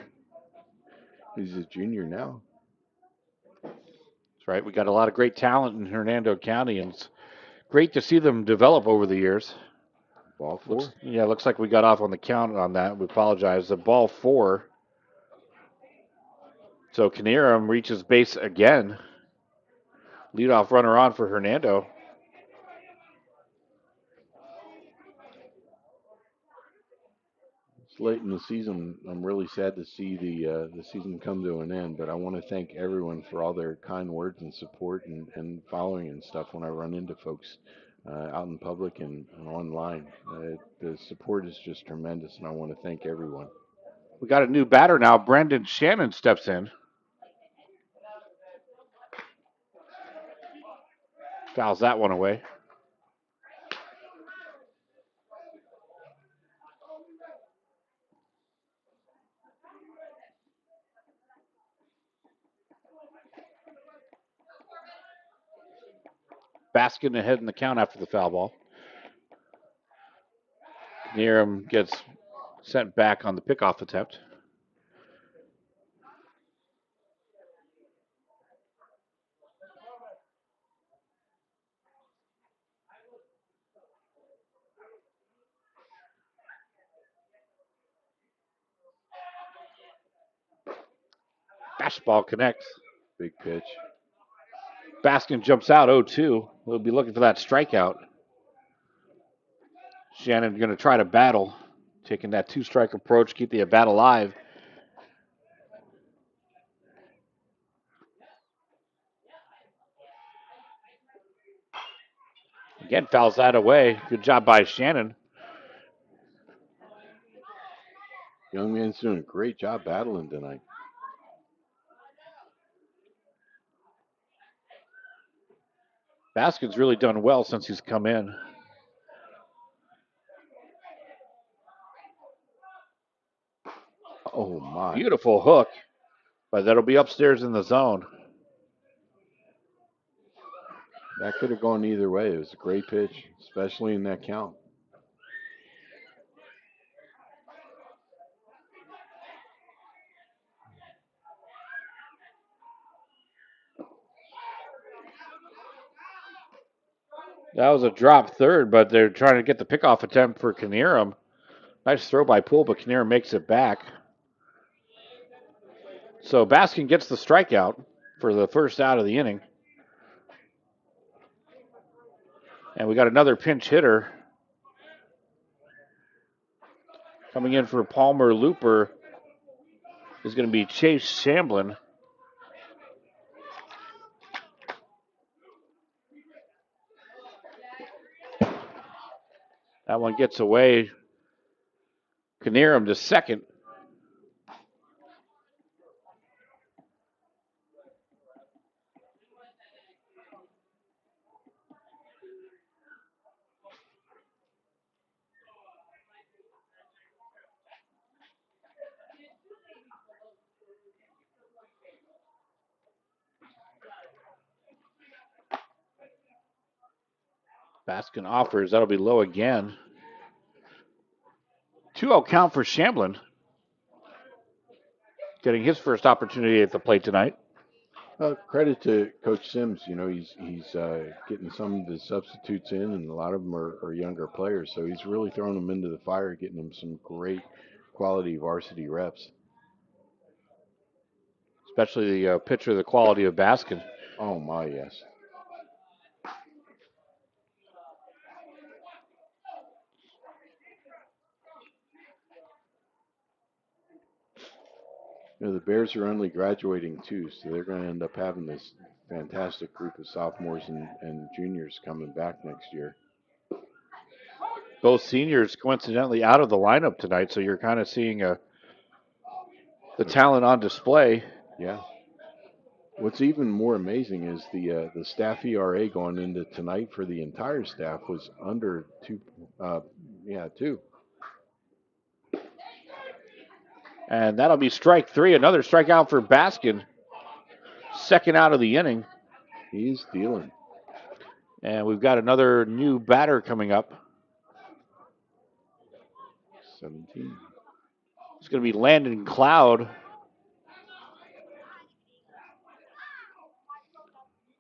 He's a junior now. That's right. We got a lot of great talent in Hernando County, and it's great to see them develop over the years. Ball 4. Looks like we got off on the count on that. We apologize. The ball 4. So Knierim reaches base again. Leadoff runner on for Hernando. It's late in the season. I'm really sad to see the season come to an end, but I want to thank everyone for all their kind words and support and following and stuff when I run into folks out in public and online. The support is just tremendous, and I want to thank everyone. We got a new batter now. Brandon Shannon steps in. Fouls that one away. Baskin ahead in the count after the foul ball. Knierim gets sent back on the pickoff attempt. Fastball connects. Big pitch. Baskin jumps out 0-2. We'll be looking for that strikeout. Shannon going to try to battle, taking that 2-strike approach, keep the at-bat alive. Again, fouls that away. Good job by Shannon. Young man's doing a great job battling tonight. Baskin's really done well since he's come in. Oh, my. Beautiful hook, but that'll be upstairs in the zone. That could have gone either way. It was a great pitch, especially in that count. That was a drop third, but they're trying to get the pickoff attempt for Knierim. Nice throw by Poole, but Knierim makes it back. So Baskin gets the strikeout for the first out of the inning. And we got another pinch hitter coming in for Palmer Looper is going to be Chase Shamblin. That one gets away. Knierim to second. Baskin offers. That'll be low again. 2-0 count for Shamblin. Getting his first opportunity at the plate tonight. Credit to Coach Sims. You know, he's getting some of his substitutes in, and a lot of them are younger players. So he's really throwing them into the fire, getting them some great quality varsity reps. Especially the pitcher, the quality of Baskin. Oh, my, yes. You know, the Bears are only graduating too, so they're going to end up having this fantastic group of sophomores and juniors coming back next year. Both seniors coincidentally out of the lineup tonight, so you're kind of seeing the talent on display. Yeah. What's even more amazing is the staff ERA going into tonight for the entire staff was under 2. 2. And that'll be strike 3. Another strikeout for Baskin. Second out of the inning. He's dealing. And we've got another new batter coming up. 17. It's going to be Landon Cloud.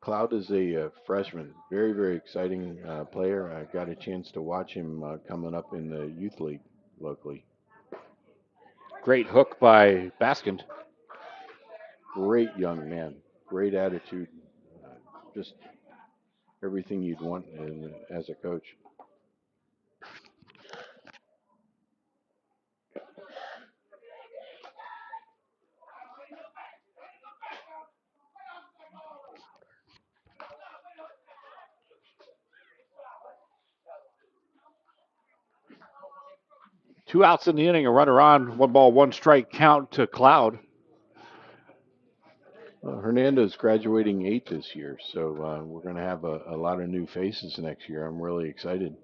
Cloud is a freshman. Very, very exciting player. I got a chance to watch him coming up in the youth league locally. Great hook by Baskin. Great young man. Great attitude. Just everything you'd want as a coach. Two outs in the inning, a runner on, 1-1 count to Cloud. Hernando's graduating 8th this year, so we're going to have a lot of new faces next year. I'm really excited.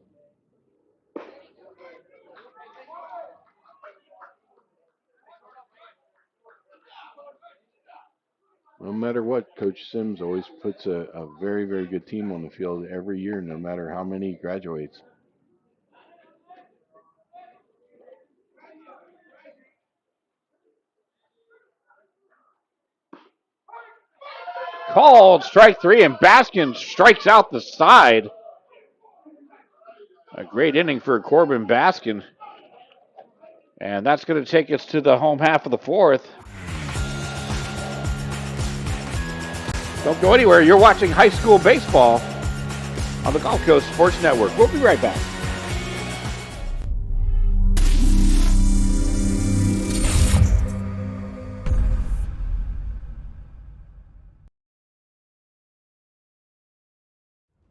No matter what, Coach Sims always puts a very, very good team on the field every year, no matter how many graduates. Called strike 3, and Baskin strikes out the side. A great inning for Corbin Baskin. And that's going to take us to the home half of the 4th. Don't go anywhere. You're watching high school baseball on the Gulf Coast Sports Network. We'll be right back.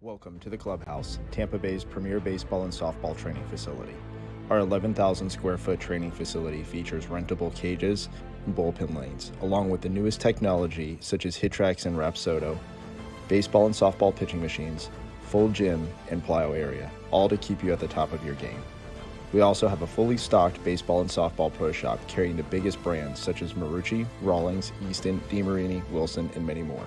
Welcome to the Clubhouse, Tampa Bay's premier baseball and softball training facility. Our 11,000 square foot training facility features rentable cages and bullpen lanes, along with the newest technology such as HitTrax and Rapsodo, baseball and softball pitching machines, full gym, and plyo area, all to keep you at the top of your game. We also have a fully stocked baseball and softball pro shop carrying the biggest brands such as Marucci, Rawlings, Easton, DeMarini, Wilson, and many more.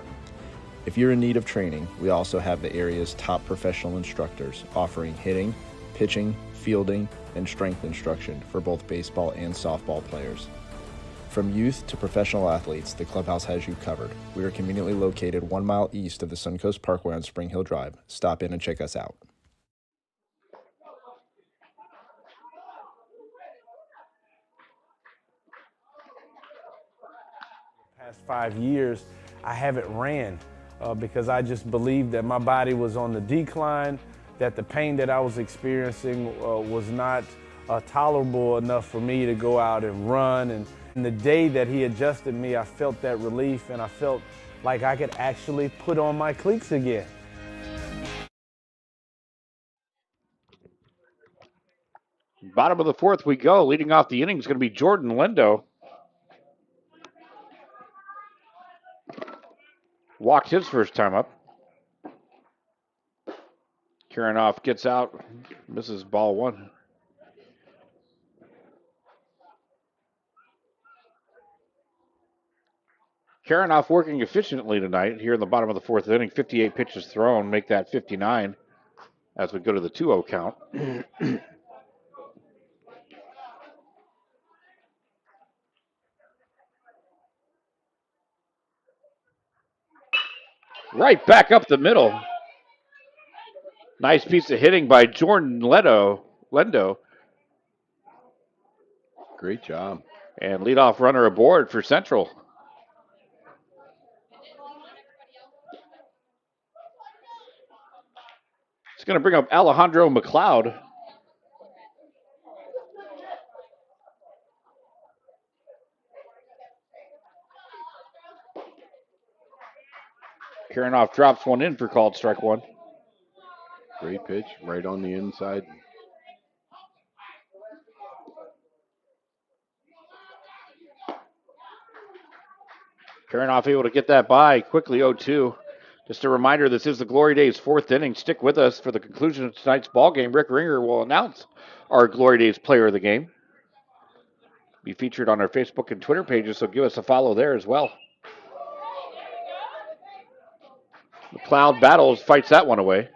If you're in need of training, we also have the area's top professional instructors offering hitting, pitching, fielding, and strength instruction for both baseball and softball players. From youth to professional athletes, the clubhouse has you covered. We are conveniently located 1 mile east of the Suncoast Parkway on Spring Hill Drive. Stop in and check us out. Past 5 years, I haven't ran because I just believed that my body was on the decline, that the pain that I was experiencing was not tolerable enough for me to go out and run. And the day that he adjusted me, I felt that relief and I felt like I could actually put on my cleats again. Bottom of the fourth we go. Leading off the inning is going to be Jordan Lindo. Walked his first time up. Karanoff gets out, misses ball one. Karanoff working efficiently tonight here in the bottom of the fourth inning. 58 pitches thrown, make that 59 as we go to the 2-0 count. Right back up the middle. Nice piece of hitting by Jordan Lindo. Great job. And leadoff runner aboard for Central. It's going to bring up Alejandro McLeod. Karanoff drops one in for called strike one. Great pitch, right on the inside. Karanoff able to get that by quickly 0-2. Just a reminder, this is the Glory Days fourth inning. Stick with us for the conclusion of tonight's ball game. Rick Ringer will announce our Glory Days player of the game. Be featured on our Facebook and Twitter pages, so give us a follow there as well. McLeod battles, fights that one away.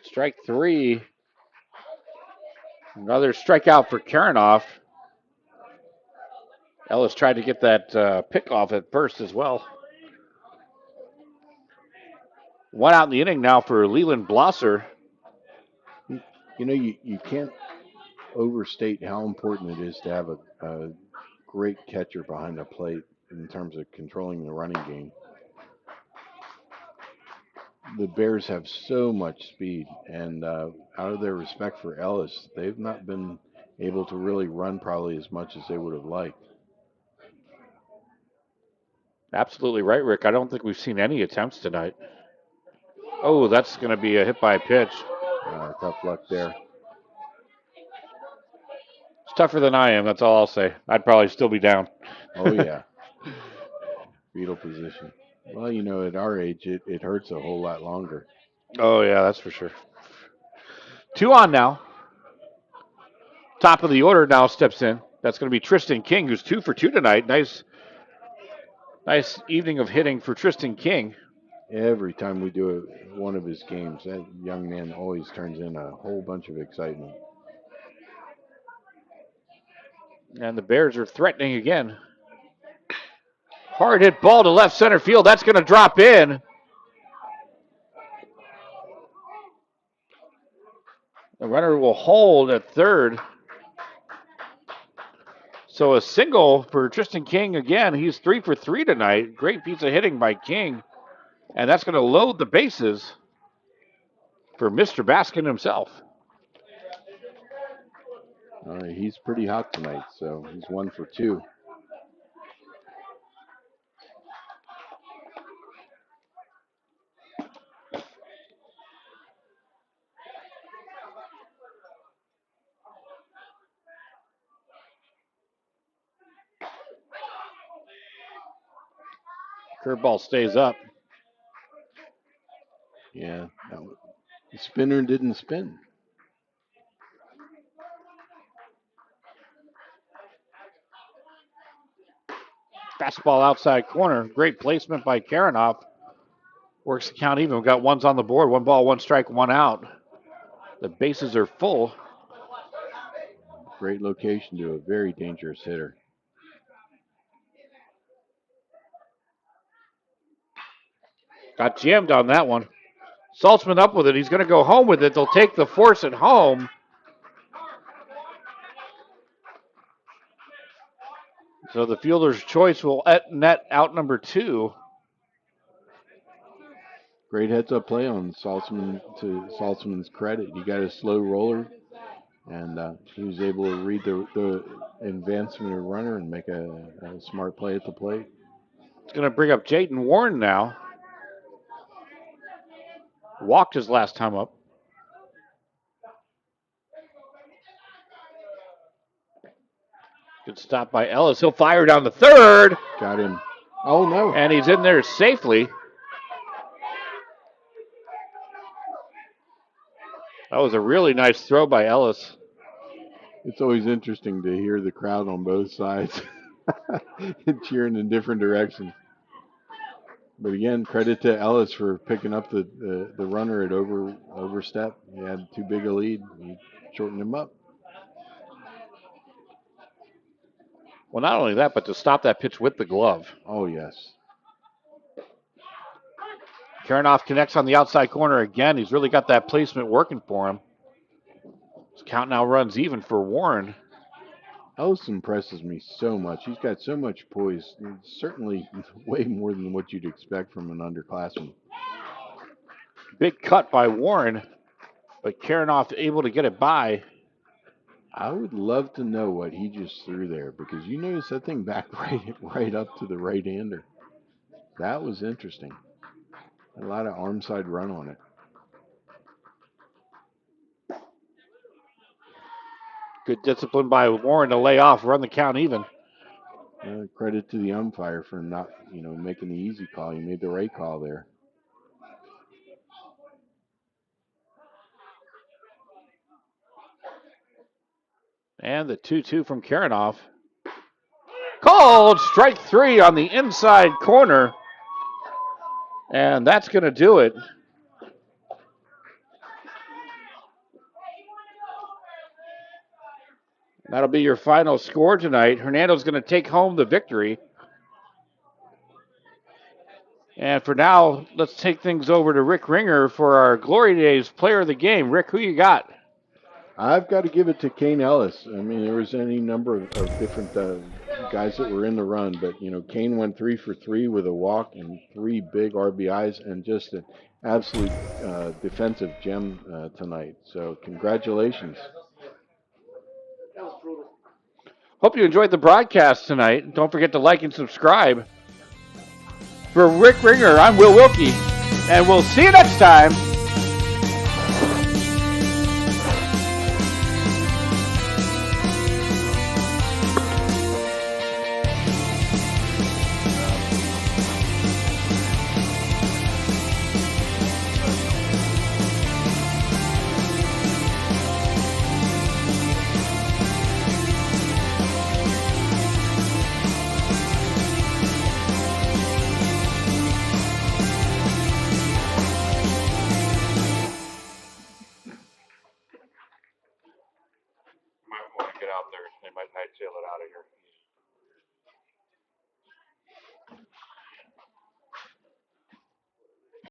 Strike three. Another strikeout for Karanoff. Ellis tried to get that pick off at first as well. One out in the inning now for Leland Blosser. You know, you can't overstate how important it is to have a great catcher behind the plate in terms of controlling the running game. The Bears have so much speed, and out of their respect for Ellis, they've not been able to really run probably as much as they would have liked. Absolutely right, Rick. I don't think we've seen any attempts tonight. Oh, that's going to be a hit by pitch. Tough luck there. It's tougher than I am, that's all I'll say. I'd probably still be down. Oh, yeah. Fetal position. Well, you know, at our age, it hurts a whole lot longer. Oh, yeah, that's for sure. 2 on now. Top of the order now steps in. That's going to be Tristan King, who's 2 for 2 tonight. Nice evening of hitting for Tristan King. Every time we do one of his games, that young man always turns in a whole bunch of excitement. And the Bears are threatening again. Hard hit ball to left center field. That's going to drop in. The runner will hold at third. So a single for Tristan King again. He's 3 for 3 tonight. Great piece of hitting by King. And that's going to load the bases for Mr. Baskin himself. He's pretty hot tonight, so he's 1 for 2. Curveball stays up. Yeah, the spinner didn't spin. Fastball outside corner. Great placement by Karanoff. Works the count even. We've got ones on the board. 1 ball, 1 strike, 1 out. The bases are full. Great location to a very dangerous hitter. Got jammed on that one. Saltzman up with it. He's going to go home with it. They'll take the force at home. So the fielder's choice will net out number 2. Great heads-up play on Saltzman, to Saltzman's credit. He got a slow roller, and he was able to read the advancement of the runner and make a smart play at the plate. It's going to bring up Jayden Warren now. Walked his last time up. Good stop by Ellis. He'll fire down the third. Got him. Oh, no. And he's in there safely. That was a really nice throw by Ellis. It's always interesting to hear the crowd on both sides cheering in different directions. But again, credit to Ellis for picking up the runner at overstep. He had too big a lead. He shortened him up. Well, not only that, but to stop that pitch with the glove. Oh, yes. Karanoff connects on the outside corner again. He's really got that placement working for him. His count now runs even for Warren. Ellis impresses me so much. He's got so much poise. It's certainly way more than what you'd expect from an underclassman. Big cut by Warren, but Karanoff able to get it by. I would love to know what he just threw there, because you notice that thing back right up to the right-hander. That was interesting. A lot of arm side run on it. Good discipline by Warren to lay off, run the count even. Credit to the umpire for not, making the easy call. He made the right call there. And the 2-2 from Karanoff. Called strike 3 on the inside corner. And that's going to do it. That'll be your final score tonight. Hernando's going to take home the victory. And for now, let's take things over to Rick Ringer for our Glory Days Player of the Game. Rick, who you got? I've got to give it to Kane Ellis. I mean, there was any number of different guys that were in the run, but, Kane went 3 for 3 with a walk and 3 big RBIs and just an absolute defensive gem tonight. So congratulations. That was brutal. Hope you enjoyed the broadcast tonight. Don't forget to like and subscribe. For Rick Ringer, I'm Will Wilkie, and we'll see you next time